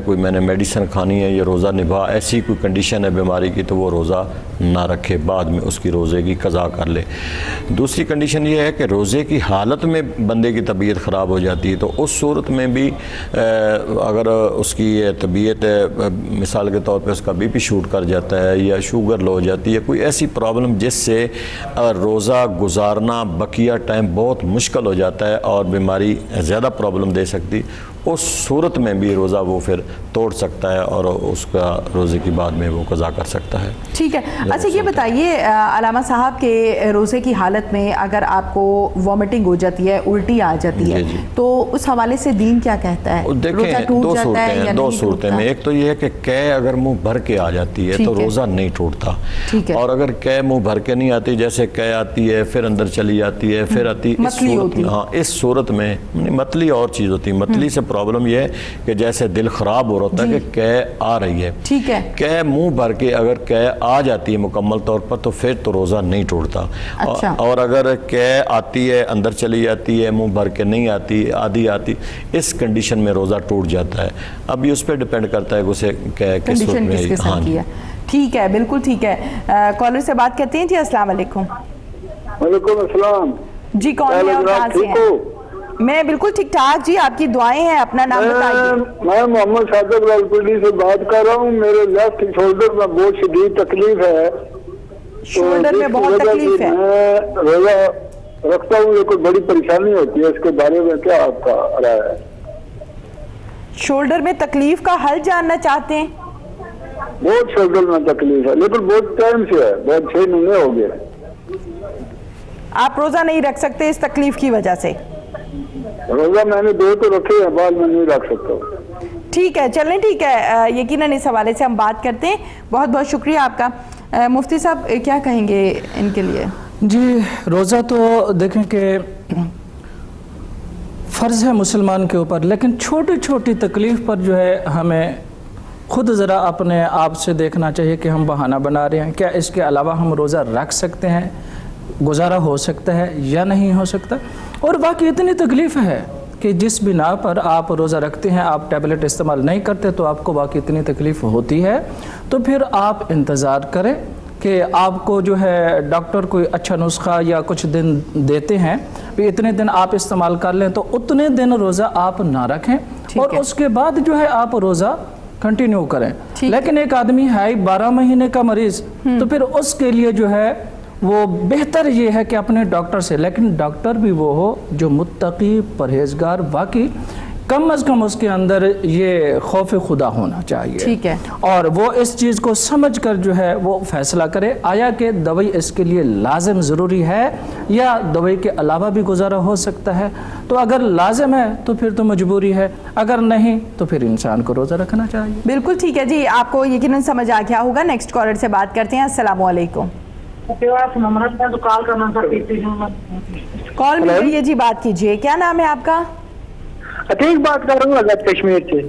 کوئی میں نے میڈیسن کھانی ہے یا روزہ نبھا ایسی کوئی کنڈیشن ہے بیماری کی تو وہ روزہ نہ رکھے, بعد میں اس کی روزے کی قضا کر لے. دوسری کنڈیشن یہ ہے کہ روزے کی حالت میں بندے کی طبیعت خراب ہو جاتی ہے تو اس صورت میں بھی اگر اس کی طبیعت مثال کے طور پہ اس کا بی پی شوٹ کر جاتا ہے یا شوگر لو ہو جاتی ہے, کوئی ایسی پرابلم جس سے روزہ گزارنا بقیہ ٹائم بہت مشکل ہو جاتا ہے اور بیماری زیادہ پرابلم دے سکتی, اس صورت میں بھی روزہ وہ پھر توڑ سکتا ہے اور اس کا روزے کی بعد میں وہ قضا کر سکتا ہے. ٹھیک ہے. اچھا یہ بتائیے علامہ صاحب کہ روزے کی حالت میں اگر آپ کو وامٹنگ ہو جاتی ہے, الٹی آ جاتی ہے تو اس حوالے سے دین کیا کہتا ہے؟ دیکھیں دو صورتیں میں, ایک تو یہ ہے کہ قے اگر منہ بھر کے آ جاتی ہے تو روزہ نہیں ٹوٹتا, اور اگر قے منہ بھر کے نہیں آتی جیسے قے آتی ہے پھر اندر چلی جاتی ہے پھر آتی, اس صورت میں متلی اور چیز ہوتی ہے. متلی سے پرابلم یہ ہے کہ جیسے دل خراب ہو رہا ہے کہ قے آ رہی ہے, ٹھیک ہے, قے منہ بھر کے اگر قے آ جاتی ہے مکمل طور پر تو پھر تو روزہ نہیں ٹوٹتا. اور اگر قے آتی ہے اندر چلی جاتی ہے منہ بھر کے نہیں آتی آدھی آتی, اس کنڈیشن میں روزہ ٹوٹ جاتا ہے. اب یہ اس پہ ڈیپینڈ کرتا ہے کہ اسے کس وقت میں. ہاں ٹھیک ہے, بالکل ٹھیک ہے. کالر سے بات کرتے ہیں. جی السلام علیکم. وعلیکم السلام. جی کون ہے اور کہاں سے ہیں؟ میں بالکل ٹھیک ٹھاک جی, آپ کی دعائیں ہیں, اپنا نام بتائیے. میں محمد صادق راولپنڈی سے بات کر رہا ہوں. میرے لیفٹ شولڈر میں بہت شدید تکلیف ہے. شولڈر میں بہت تکلیف ہے؟ میں روزہ رکھتا ہوں یہ کوئی بڑی پریشانی ہوتی ہے, اس کے بارے میں کیا آپ کا رائے ہے؟ شولڈر میں تکلیف کا حل جاننا چاہتے ہیں؟ بہت شولڈر میں تکلیف ہے لیکن بہت ٹائم سے ہے, بہت 6 مہینے ہو گئے. آپ روزہ نہیں رکھ سکتے اس تکلیف کی وجہ سے؟ روزہ میں نے 2 تو رکھے ہیں, بعد میں نہیں رکھ سکتا. ٹھیک ہے, چلیں ٹھیک ہے, یقیناً اس حوالے سے ہم بات کرتے ہیں. بہت بہت شکریہ آپ کا. مفتی صاحب کیا کہیں گے ان کے لیے؟ جی روزہ تو دیکھیں کہ فرض ہے مسلمان کے اوپر, لیکن چھوٹی چھوٹی تکلیف پر جو ہے ہمیں خود ذرا اپنے آپ سے دیکھنا چاہیے کہ ہم بہانہ بنا رہے ہیں, کیا اس کے علاوہ ہم روزہ رکھ سکتے ہیں, گزارا ہو سکتا ہے یا نہیں ہو سکتا. اور باقی اتنی تکلیف ہے کہ جس بنا پر آپ روزہ رکھتے ہیں, آپ ٹیبلٹ استعمال نہیں کرتے تو آپ کو باقی اتنی تکلیف ہوتی ہے, تو پھر آپ انتظار کریں کہ آپ کو جو ہے ڈاکٹر کوئی اچھا نسخہ یا کچھ دن دیتے ہیں بھی اتنے دن آپ استعمال کر لیں, تو اتنے دن روزہ آپ نہ رکھیں اور اس کے بعد جو ہے آپ روزہ کنٹینیو کریں. لیکن ایک آدمی ہے 12 مہینے کا مریض, تو پھر اس کے لیے جو ہے وہ بہتر یہ ہے کہ اپنے ڈاکٹر سے, لیکن ڈاکٹر بھی وہ ہو جو متقی پرہیزگار, واقعی کم از کم اس کے اندر یہ خوف خدا ہونا چاہیے. ٹھیک ہے, اور وہ اس چیز کو سمجھ کر جو ہے وہ فیصلہ کرے آیا کہ دوائی اس کے لیے لازم ضروری ہے یا دوائی کے علاوہ بھی گزارا ہو سکتا ہے. تو اگر لازم ہے تو پھر تو مجبوری ہے, اگر نہیں تو پھر انسان کو روزہ رکھنا چاہیے. بالکل ٹھیک ہے جی, آپ کو یقیناً سمجھ آ گیا ہوگا. نیکسٹ کالر سے بات کرتے ہیں. السلام علیکم. کال مل رہی ہے جی, بات کیجیے. کیا نام ہے آپ کا؟ عتیق بات کر رہا ہوں آزاد کشمیر سے.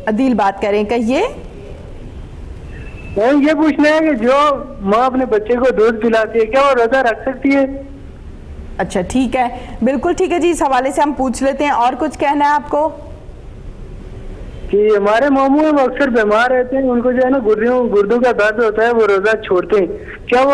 عدیل بات کریں, کہیے. میں یہ پوچھنا ہے کہ جو ماں اپنے بچے کو دودھ پلاتی ہے کیا وہ روزہ رکھ سکتی ہے؟ اچھا ٹھیک ہے, بالکل ٹھیک ہے جی, اس حوالے سے ہم پوچھ لیتے ہیں. اور کچھ کہنا ہے آپ کو؟ کہ ہمارے ماموں ہیں وہ اکثر بیمار رہتے ہیں, ان کو جو ہے نا گردوں کا درد ہوتا ہے, وہ روزہ چھوڑتے ہیں, کیا وہ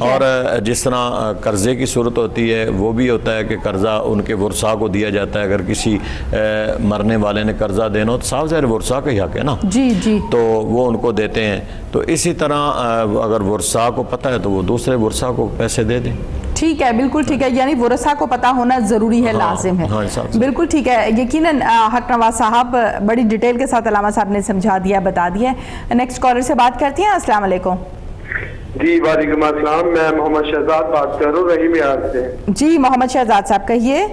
اور جس طرح قرضے کی صورت ہوتی ہے وہ بھی ہوتا ہے کہ قرضہ ان کے ورثاء کو دیا جاتا ہے. اگر کسی مرنے والے نے قرضہ دینا ہو تو صاحب ظاہر ورثاء کا ہی حق ہے نا, تو وہ ان کو دیتے ہیں. تو اسی طرح اگر ورثاء کو پتہ ہے تو وہ دوسرے ورثاء کو پیسے دے دیں. ٹھیک ہے, بالکل ٹھیک ہے, یعنی ورثاء کو پتہ ہونا ضروری ہے, لازم ہے. بالکل ٹھیک ہے, یقیناً حق نواز صاحب بڑی ڈیٹیل کے ساتھ علامہ صاحب نے سمجھا دیا, بتا دیا. نیکسٹ کالر سے بات کرتی ہیں. السلام علیکم. جی وعلیکم السلام, میں محمد شہزاد بات کر رہا ہوں رحیم یار سے. جی محمد شہزاد صاحب کہیے.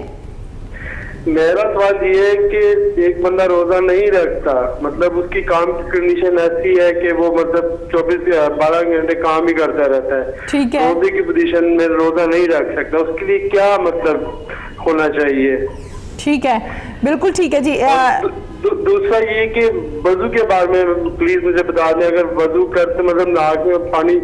میرا سوال یہ ہے کہ ایک بندہ روزہ نہیں رکھتا, مطلب اس کی کام کی کنڈیشن ایسی ہے کہ وہ مطلب 12 گھنٹے کام ہی کرتا رہتا ہے, ٹھیک ہے, روزے کی پوزیشن میں روزہ نہیں رکھ سکتا, اس کے لیے کیا مطلب ہونا چاہیے؟ ٹھیک ہے, بالکل ٹھیک ہے. جی دوسرا یہ کہ وضو کے بارے میں پلیز مجھے بتا دیں. اگر وضو کرتے مطلب ناک میں پانی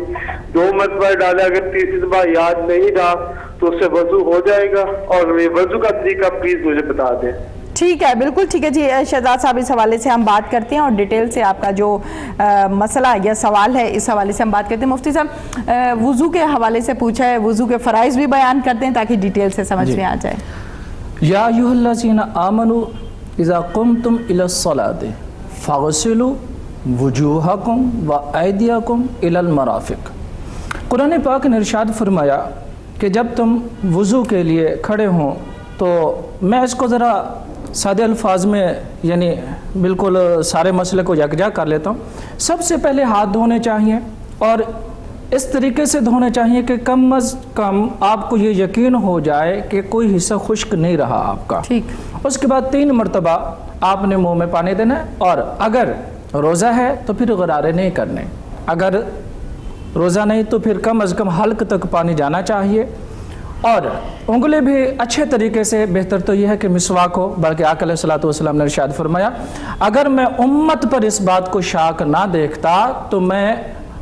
2 مرتبہ ڈالے, اگر تیسری دفعہ یاد نہیں رہا تو اس سے وضو ہو جائے گا, اور یہ وضو کا طریقہ پلیز مجھے بتا دیں. ٹھیک ہے, بالکل ٹھیک ہے. جی شہزاد صاحب اس حوالے سے ہم بات کرتے ہیں, اور ڈیٹیل سے آپ کا جو مسئلہ یا سوال ہے اس حوالے سے ہم بات کرتے ہیں. مفتی صاحب وضو کے حوالے سے پوچھا ہے, وضو کے فرائض بھی بیان کرتے ہیں تاکہ ڈیٹیل سے سمجھ میں آ جائے. یا ایھا الذین آمنوا اذا قمتم الی الصلاۃ فاغسلوا وجوہکم وایدیکم الی المرافق. قرآن پاک نے ارشاد فرمایا کہ جب تم وضو کے لیے کھڑے ہوں, تو میں اس کو ذرا سادے الفاظ میں یعنی بالکل سارے مسئلے کو یکجا کر لیتا ہوں. سب سے پہلے ہاتھ دھونے چاہیے, اور اس طریقے سے دھونے چاہیے کہ کم از کم آپ کو یہ یقین ہو جائے کہ کوئی حصہ خشک نہیں رہا آپ کا. ٹھیک. اس کے بعد 3 مرتبہ آپ نے منہ میں پانی دینا ہے, اور اگر روزہ ہے تو پھر غرارے نہیں کرنے, اگر روزہ نہیں تو پھر کم از کم حلق تک پانی جانا چاہیے. اور انگلیں بھی اچھے طریقے سے, بہتر تو یہ ہے کہ مسواک ہو, بلکہ آقا علیہ الصلوۃ والسلام نے ارشاد فرمایا اگر میں امت پر اس بات کو شاک نہ دیکھتا تو میں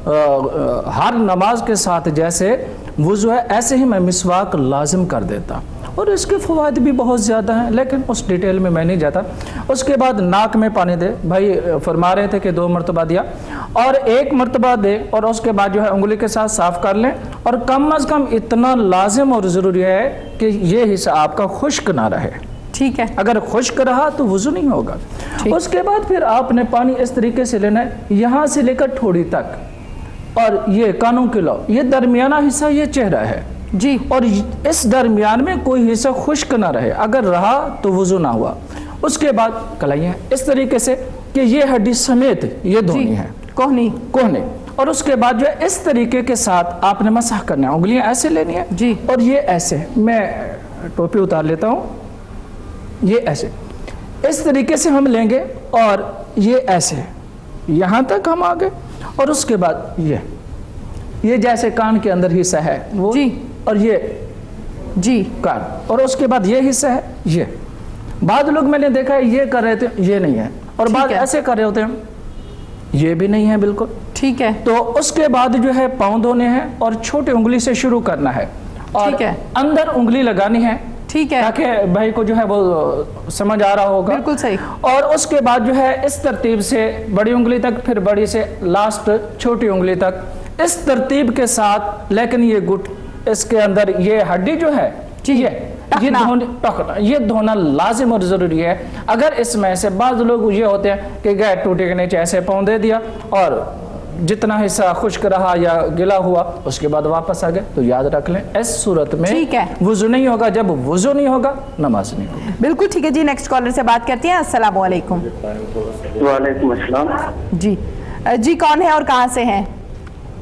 ہر نماز کے ساتھ جیسے وضو ہے ایسے ہی میں مسواک لازم کر دیتا. اور اس کے فوائد بھی بہت زیادہ ہیں, لیکن اس ڈیٹیل میں نہیں جاتا. اس کے بعد ناک میں پانی دے, بھائی فرما رہے تھے کہ 2 مرتبہ دیا, اور 1 مرتبہ دے, اور اس کے بعد جو ہے انگلی کے ساتھ صاف کر لیں. اور کم از کم اتنا لازم اور ضروری ہے کہ یہ حصہ آپ کا خشک نہ رہے. ٹھیک ہے, اگر خشک رہا تو وضو نہیں ہوگا. اس کے بعد پھر آپ نے پانی اس طریقے سے لینا ہے, یہاں سے لے کر ٹھوڑی تک, اور یہ کانوں کے لو, یہ درمیانہ حصہ یہ چہرہ ہے جی, اور اس درمیان میں کوئی حصہ خشک نہ رہے, اگر رہا تو وضو نہ ہوا. اس کے بعد کلائیاں اس طریقے سے کہ یہ ہڈی سمیت یہ دھونی ہے, کوہنی. اور اس کے بعد جو ہے اس طریقے کے ساتھ آپ نے مسح کرنا ہے, انگلیاں ایسے لینی ہے جی, اور یہ ایسے, میں ٹوپی اتار لیتا ہوں, یہ ایسے اس طریقے سے ہم لیں گے, اور یہ ایسے یہاں تک ہم آگے, اور اس کے بعد یہ جیسے کان کے اندر حصہ ہے وہ جی, اور یہ جی کان, اور اس کے بعد یہ حصہ ہے. یہ بعض لوگ میں نے دیکھا ہے یہ کر رہے تھے, یہ نہیں ہے, اور بعض ایسے کر رہے ہوتے ہیں, یہ بھی نہیں ہے بالکل. ٹھیک ہے, تو اس کے بعد جو ہے پاؤں دھونے ہیں, اور چھوٹی انگلی سے شروع کرنا ہے, اور اندر انگلی لگانی ہے. ٹھیک ہے, تاکہ بھائی کو جو ہے وہ سمجھ آ رہا ہوگا. بالکل صحیح. اور اس کے بعد جو ہے اس ترتیب سے بڑی انگلی تک, پھر بڑی سے لاسٹ چھوٹی انگلی تک, اس ترتیب کے ساتھ. لیکن یہ گٹ اس کے اندر یہ ہڈی جو ہے یہ دھونا لازم اور ضروری ہے. اگر اس میں سے بعض لوگ یہ ہوتے ہیں کہ گئے ٹوٹے کے نیچے ایسے پاؤں دے دیا, اور جتنا حصہ خشک رہا یا گلا ہوا اس کے بعد واپس آ گئے, تو یاد رکھ لیں اس صورت میں وضو نہیں ہوگا. جب وضو نہیں ہوگا نماز نہیں ہوگی. بالکل ٹھیک ہے. جی نیکسٹ کالر سے بات کرتے ہیں. السلام علیکم. وعلیکم السلام. جی جی کون ہے اور کہاں سے ہیں؟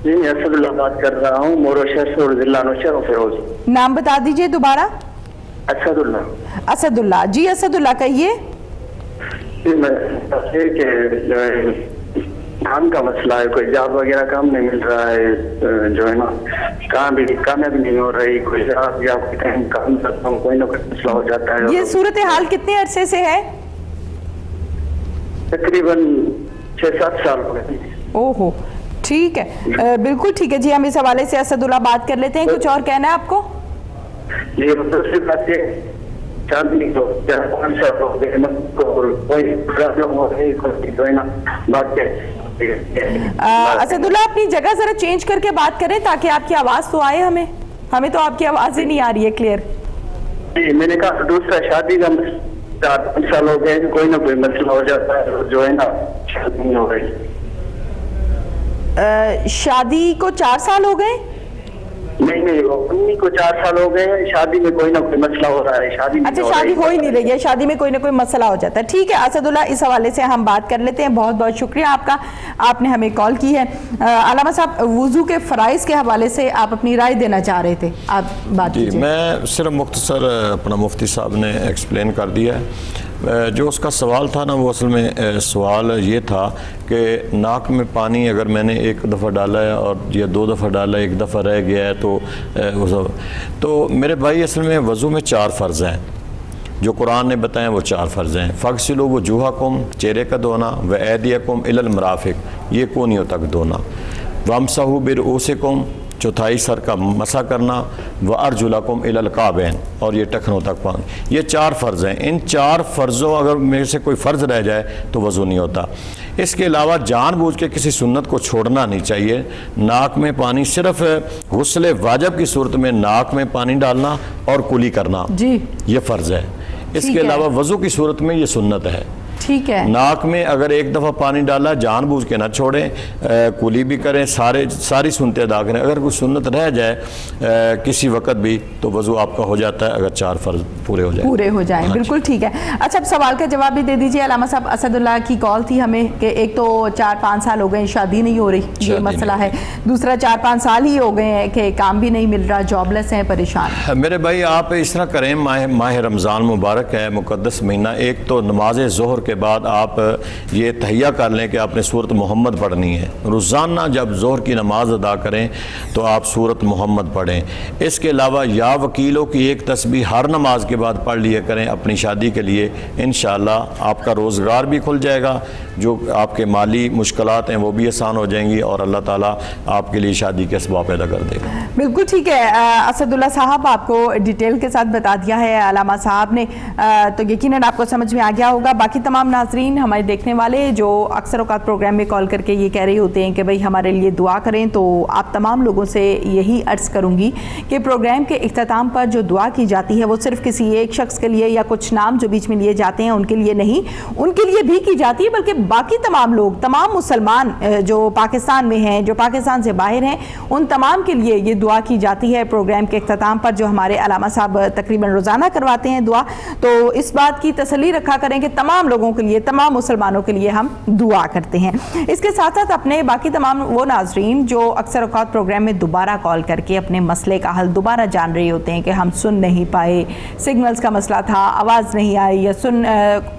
جی میں اسد اللہ بات کر رہا ہوں, مورو شہر سے, اور ضلع نوشہر و فیروز. نام بتا دیجئے دوبارہ. اسد اللہ. اسد اللہ. جی اسد اللہ کہیے. جی میں کام کا مسئلہ ہے, کوئی جاب وغیرہ کام نہیں مل رہا ہے, جو ہے نا کام بھی کامیابی نہیں ہو رہی, کوئی جاب یا کہیں کام کرتا ہوں کوئی نہ کوئی مسئلہ ہو جاتا ہے. یہ صورتحال کتنے عرصے سے ہے؟ تقریباً 6-7 سال ہو گئے. اوہو ٹھیک ہے, بالکل ٹھیک ہے. جی ہم اس حوالے سے اسد اللہ بات کر لیتے ہیں. کچھ اور کہنا ہے آپ کو؟ جی دوسری بات یہ چاندنی کو 5 سال ہو گئے, کوئی پرابلم ہو رہی, کوئی جو ہے نا بات اسداللہ اپنی جگہ ذرا چینج کر کے بات کریں تاکہ آپ کی آواز تو آئے ہمیں تو آپ کی آواز ہی نہیں آ رہی ہے کلیئر. جی میں نے کہا دوسرا شادی کا 4-5 سال ہو گئے کوئی نہ کوئی مسئلہ ہو جاتا ہے جو ہے نا شادی نہیں ہو رہی. شادی کو 4 سال ہو گئے؟ نہیں امی کو 4 سال ہو گئے ہیں, شادی میں کوئی نہ کوئی مسئلہ ہو رہا ہے. اچھا شادی ہو ہی نہیں رہی ہے, شادی میں کوئی نہ کوئی مسئلہ ہو جاتا ہے. ٹھیک ہے اسداللہ, اس حوالے سے ہم بات کر لیتے ہیں. بہت بہت شکریہ آپ کا, آپ نے ہمیں کال کی ہے. علامہ صاحب وضو کے فرائض کے حوالے سے آپ اپنی رائے دینا چاہ رہے تھے, آپ بات جی کیجئے. میں صرف مختصر اپنا مفتی صاحب نے ایکسپلین کر دیا ہے. جو اس کا سوال تھا نا, وہ اصل میں سوال یہ تھا کہ ناک میں پانی اگر میں نے 1 دفعہ ڈالا ہے اور یا 2 دفعہ ڈالا ہے, 1 دفعہ رہ گیا ہے تو میرے بھائی اصل میں وضو میں 4 فرض ہیں جو قرآن نے بتائیں, وہ 4 فرض ہیں. فاغسلوا وجوہکم, چہرے کا دھونا, وایدیکم الی المرافق, یہ کونیوں تک دھونا, وامسحوا برؤوسکم, چوتھائی سر کا مسح کرنا, وارجلکم الی الکعبین, اور یہ ٹخنوں تک پانی. یہ 4 فرض ہیں. ان 4 فرضوں اگر میں سے کوئی فرض رہ جائے تو وضو نہیں ہوتا. اس کے علاوہ جان بوجھ کے کسی سنت کو چھوڑنا نہیں چاہیے. ناک میں پانی صرف غسل واجب کی صورت میں ناک میں پانی ڈالنا اور کلی کرنا, جی یہ فرض ہے. اس کے علاوہ وضو کی صورت میں یہ سنت ہے. ٹھیک ہے, ناک میں اگر 1 دفعہ پانی ڈالا جان بوجھ کے نہ چھوڑیں, کلی بھی کریں, ساری سنتیں ادا کریں. اگر کوئی سنت رہ جائے کسی وقت بھی تو وضو آپ کا ہو جاتا ہے, اگر 4 فرض پورے ہو جائیں. بالکل ٹھیک ہے. اچھا اب سوال کا جواب بھی دے دیجئے علامہ صاحب. اسداللہ کی کال تھی ہمیں کہ ایک تو 4-5 سال ہو گئے شادی نہیں ہو رہی, یہ مسئلہ ہے. دوسرا 4-5 سال ہی ہو گئے ہیں کہ کام بھی نہیں مل رہا, جاب لیس ہیں, پریشان. میرے بھائی آپ اس طرح کریں, ماہ رمضان مبارک ہے, مقدس مہینہ. ایک تو نماز ظہر کے بعد آپ یہ تہیہ کر لیں کہ آپ نے سورت محمد پڑھنی ہے. روزانہ جب ظہر کی نماز ادا کریں تو آپ سورت محمد پڑھیں. اس کے علاوہ یا وکیلوں کی 1 تسبیح ہر نماز کے بعد پڑھ لیا کریں اپنی شادی کے لیے. انشاءاللہ آپ کا روزگار بھی کھل جائے گا, جو آپ کے مالی مشکلات ہیں وہ بھی آسان ہو جائیں گی, اور اللہ تعالیٰ آپ کے لیے شادی کے اسباب پیدا کر دے گا. بالکل ٹھیک ہے. اسداللہ صاحب آپ کو ڈیٹیل کے ساتھ بتا دیا ہے علامہ صاحب نے, تو یقیناً آپ کو سمجھ میں آ گیا ہوگا. باقی تمام ناظرین ہمارے دیکھنے والے جو اکثر اوقات پروگرام میں کال کر کے یہ کہہ رہے ہوتے ہیں کہ بھئی ہمارے لیے دعا کریں, تو آپ تمام لوگوں سے یہی عرض کروں گی کہ پروگرام کے اختتام پر جو دعا کی جاتی ہے وہ صرف کسی ایک شخص کے لیے یا کچھ نام جو بیچ میں لیے جاتے ہیں ان کے لیے نہیں, ان کے لیے بھی کی جاتی ہے, بلکہ باقی تمام لوگ, تمام مسلمان جو پاکستان میں ہیں, جو پاکستان سے باہر ہیں, ان تمام کے لیے یہ دعا کی جاتی ہے پروگرام کے اختتام پر, جو ہمارے علامہ صاحب تقریباً روزانہ کرواتے ہیں دعا. تو اس بات کی تسلی رکھا کریں کہ تمام لوگوں کے لیے, تمام مسلمانوں کے لیے ہم دعا کرتے ہیں. اس کے ساتھ ساتھ اپنے باقی تمام وہ ناظرین جو اکثر اوقات پروگرام میں دوبارہ کال کر کے اپنے مسئلے کا حل دوبارہ جان رہے ہوتے ہیں کہ ہم سن نہیں پائے, سگنلز کا مسئلہ تھا, آواز نہیں آئی, یا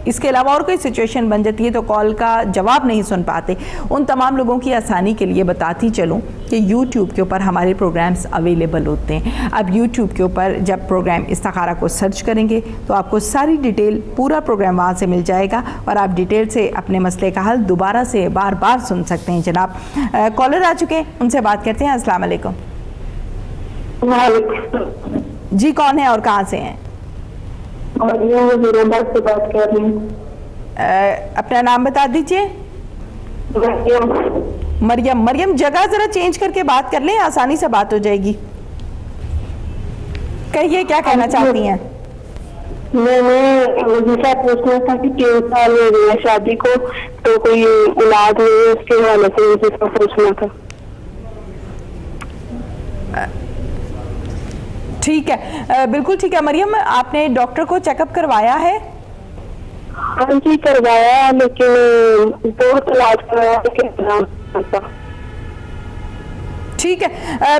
اس کے علاوہ اور کوئی سچویشن بن جاتی ہے تو کال کا جواب نہیں سن پاتے, ان تمام لوگوں کی آسانی کے لیے بتاتی چلوں کہ یوٹیوب کے اوپر ہمارے پروگرامز اویلیبل ہوتے ہیں. اب یوٹیوب کے اوپر جب پروگرام استخارہ کو سرچ کریں گے تو آپ کو ساری ڈیٹیل, پورا پروگرام وہاں سے مل جائے گا, اور آپ ڈیٹیل سے اپنے مسئلے کا حل دوبارہ سے بار بار سن سکتے ہیں. جناب کالر آ چکے ہیں, ان سے بات کرتے ہیں. السلام علیکم. جی کون ہے اور کہاں سے ہیں؟ اپنا نام بتا دیجئے. مریم جگہ ذرا چینج کر کے بات کر لیں, آسانی سے بات ہو جائے گی. کہیے کیا کہنا چاہتی ہیں؟ میں نے وظیفہ پوچھنا تھا کہ 3 سال ہو گئے شادی کو, تو کوئی اولاد نہیں ہے, اس کے حوالے سے وظیفہ پوچھنا تھا. ٹھیک ہے, بالکل ٹھیک ہے. مریم آپ نے ڈاکٹر کو چیک اپ کروایا ہے؟ ہاں جی کروایا, لیکن بہت علاج کروایا. ٹھیک ہے,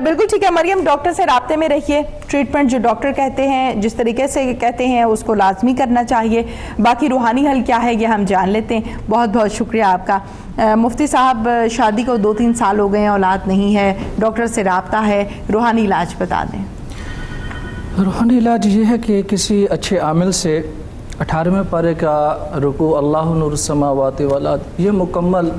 بالکل ٹھیک ہے مریم, ڈاکٹر سے رابطے میں رہیے. ٹریٹمنٹ جو ڈاکٹر کہتے ہیں, جس طریقے سے کہتے ہیں, اس کو لازمی کرنا چاہیے. باقی روحانی حل کیا ہے یہ ہم جان لیتے ہیں. بہت بہت شکریہ آپ کا. مفتی صاحب شادی کو 2-3 سال ہو گئے ہیں, اولاد نہیں ہے, ڈاکٹر سے رابطہ ہے, روحانی علاج بتا دیں. روحانی علاج یہ ہے کہ کسی اچھے عامل سے 18ویں پارے کا رکوع اللہ نور السماوات والارض یہ مکمل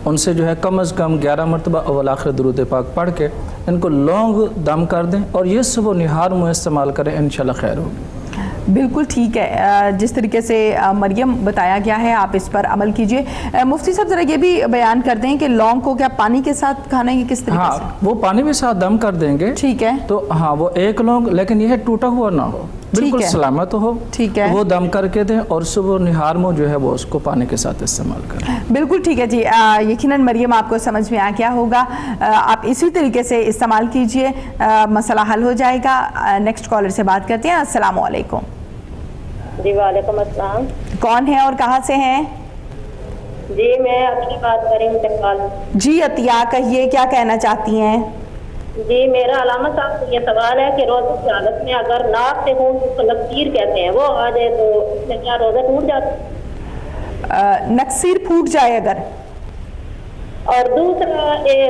ان سے جو ہے کم از کم 11 مرتبہ اول آخر درود پاک پڑھ کے ان کو لونگ دم کر دیں, اور یہ سب و نہار منہ استعمال کریں, انشاءاللہ خیر ہوگی. بالکل ٹھیک ہے، جس طریقے سے مریم بتایا گیا ہے آپ اس پر عمل کیجئے۔ مفتی صاحب ذرا یہ بھی بیان کر دیں کہ لونگ کو کیا پانی کے ساتھ کھانا ہے کس طریقے سے؟ ہاں وہ پانی بھی ساتھ دم کر دیں گے، ٹھیک ہے، تو ہاں وہ ایک لونگ، لیکن یہ ٹوٹا ہوا نہ ہو، بالکل سلامت ہو، ٹھیک ہے، وہ دم کر کے دیں اور صبح نہار میں جو ہے وہ اس کو پانی کے ساتھ استعمال کریں۔ بالکل ٹھیک ہے جی، یقیناً مریم آپ کو سمجھ میں آ گیا ہوگا، آپ اسی طریقے سے استعمال کیجئے، مسئلہ حل ہو جائے گا۔ نیکسٹ کالر سے بات کرتے ہیں۔ السلام علیکم۔ جی وعلیکم السلام۔ کون ہے اور کہاں سے ہیں؟ جی میں عطیہ بات کر رہی ہوں ٹکال۔ جی عطیہ کہیے کیا کہنا چاہتی ہیں؟ جی میرا علامہ صاحب سے یہ سوال ہے کہ روزے کی حالت میں اگر ناک سے خون جس کو نقصیر کہتے ہیں وہ آ جائے تو اس میں کیا روزہ ٹوٹ جاتا ہے؟ نقصیر پھوٹ جائے اگر؟ اور دوسرا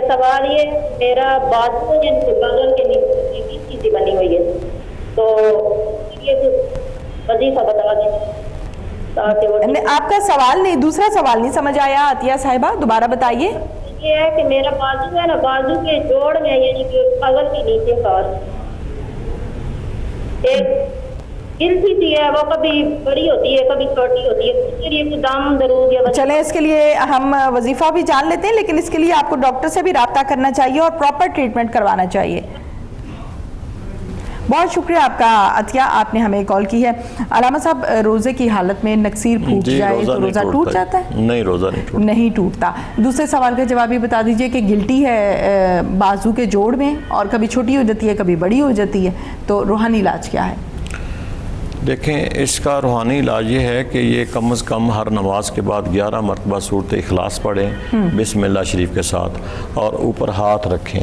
سوال یہ میرا بازو بغل کے نیچے چیزیں بنی ہوئی ہے تو یہ وظیفہ بتا دیں۔ آپ کا سوال نہیں، دوسرا سوال نہیں سمجھ آیا عطیہ صاحبہ، دوبارہ بتائیے۔ یہ ہے کہ میرا بازو ہے نا، بازو کے جوڑ میں یعنی کہ بغل کے نیچے خاص ایک گلٹی سی ہے، وہ کبھی بڑی ہوتی ہے کبھی چھوٹی ہوتی ہے، اس کے لیے کوئی دم درود یا چلیں اس کے لیے ہم وظیفہ بھی جان لیتے ہیں، لیکن اس کے لیے آپ کو ڈاکٹر سے بھی رابطہ کرنا چاہیے اور پراپر ٹریٹمنٹ کروانا چاہیے۔ بہت شکریہ آپ کا عطیہ، آپ نے ہمیں کال کی ہے۔ علامہ صاحب روزے کی حالت میں نقصیر پھوٹ جائے تو روزہ ٹوٹ جاتا ہے؟ نہیں، روزہ نہیں ٹوٹتا۔ دوسرے سوال کا جواب بھی بتا دیجئے کہ گلٹی ہے بازو کے جوڑ میں اور کبھی چھوٹی ہو جاتی ہے کبھی بڑی ہو جاتی ہے، تو روحانی علاج کیا ہے؟ دیکھیں اس کا روحانی علاج یہ ہے کہ یہ کم از کم ہر نماز کے بعد 11 مرتبہ سورۃ اخلاص پڑھیں بسم اللہ شریف کے ساتھ، اور اوپر ہاتھ رکھیں،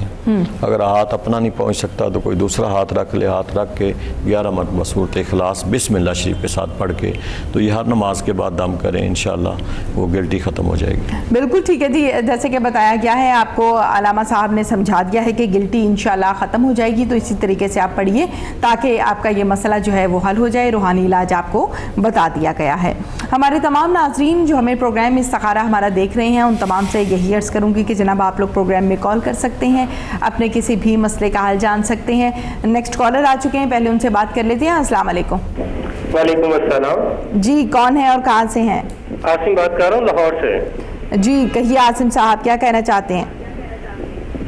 اگر ہاتھ اپنا نہیں پہنچ سکتا تو کوئی دوسرا ہاتھ رکھ لے، ہاتھ رکھ کے 11 مرتبہ سورۃ اخلاص بسم اللہ شریف کے ساتھ پڑھ کے تو یہ ہر نماز کے بعد دم کریں، انشاءاللہ وہ گلٹی ختم ہو جائے گی۔ بالکل ٹھیک ہے جی، جیسے کہ بتایا گیا ہے آپ کو، علامہ صاحب نے سمجھا دیا ہے کہ گلٹی انشاءاللہ ختم ہو جائے گی، تو اسی طریقے سے آپ پڑھیے تاکہ آپ کا یہ مسئلہ جو ہے وہ حل ہو جائے۔ روحانی علاج آپ کو بتا دیا گیا ہے۔ ہمارے تمام ناظرین جو ہمیں پروگرام استخارہ ہمارا دیکھ رہے ہیں، ان تمام سے یہی عرض کروں گی کہ جناب آپ لوگ پروگرام میں کال کر سکتے ہیں، اپنے کسی بھی مسئلے کا حل جان سکتے ہیں۔ نیکسٹ کالر آ چکے ہیں، پہلے ان سے بات کر لیتے ہیں۔ السلام علیکم۔ وعلیکم السلام جی کون ہے اور کہاں سے ہیں؟ عاصم بات کر رہا ہوں لاہور سے۔ جی کہیے عاصم صاحب کیا کہنا چاہتے ہیں؟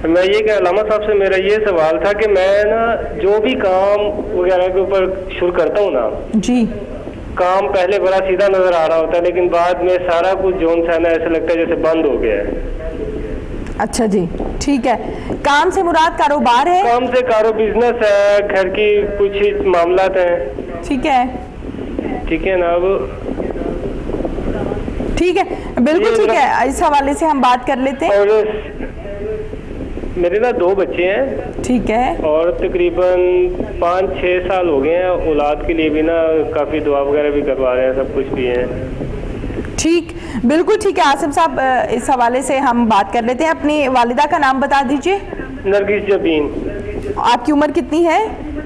میں یہ کہ علامہ صاحب سے میرا یہ سوال تھا کہ میں نا جو بھی کام وغیرہ کے اوپر شروع کرتا ہوں نا، جی کام پہلے بڑا سیدھا نظر آ رہا ہوتا ہے لیکن بعد میں سارا کچھ جون سا نا ایسا لگتا ہے جیسے بند ہو گیا ہے۔ اچھا جی ٹھیک ہے، کام سے مراد کاروبار ہے؟ کام سے بزنس ہے، گھر کی کچھ معاملات ہیں۔ ٹھیک ہے ٹھیک ہے نا، اب ٹھیک ہے بالکل ٹھیک ہے، اس حوالے سے ہم بات کر لیتے ہیں۔ میرے نا 2 بچے ہیں، ٹھیک ہے، اور تقریباً 5-6 سال ہو گئے ہیں، اولاد کے لیے بھی نا کافی دعا وغیرہ بھی کروا رہے ہیں، سب کچھ بھی ہے۔ ٹھیک بالکل ٹھیک ہے عاصم صاحب، اس حوالے سے ہم بات کر لیتے ہیں۔ اپنی والدہ کا نام بتا دیجئے۔ نرگس جبین۔ آپ کی عمر کتنی ہے؟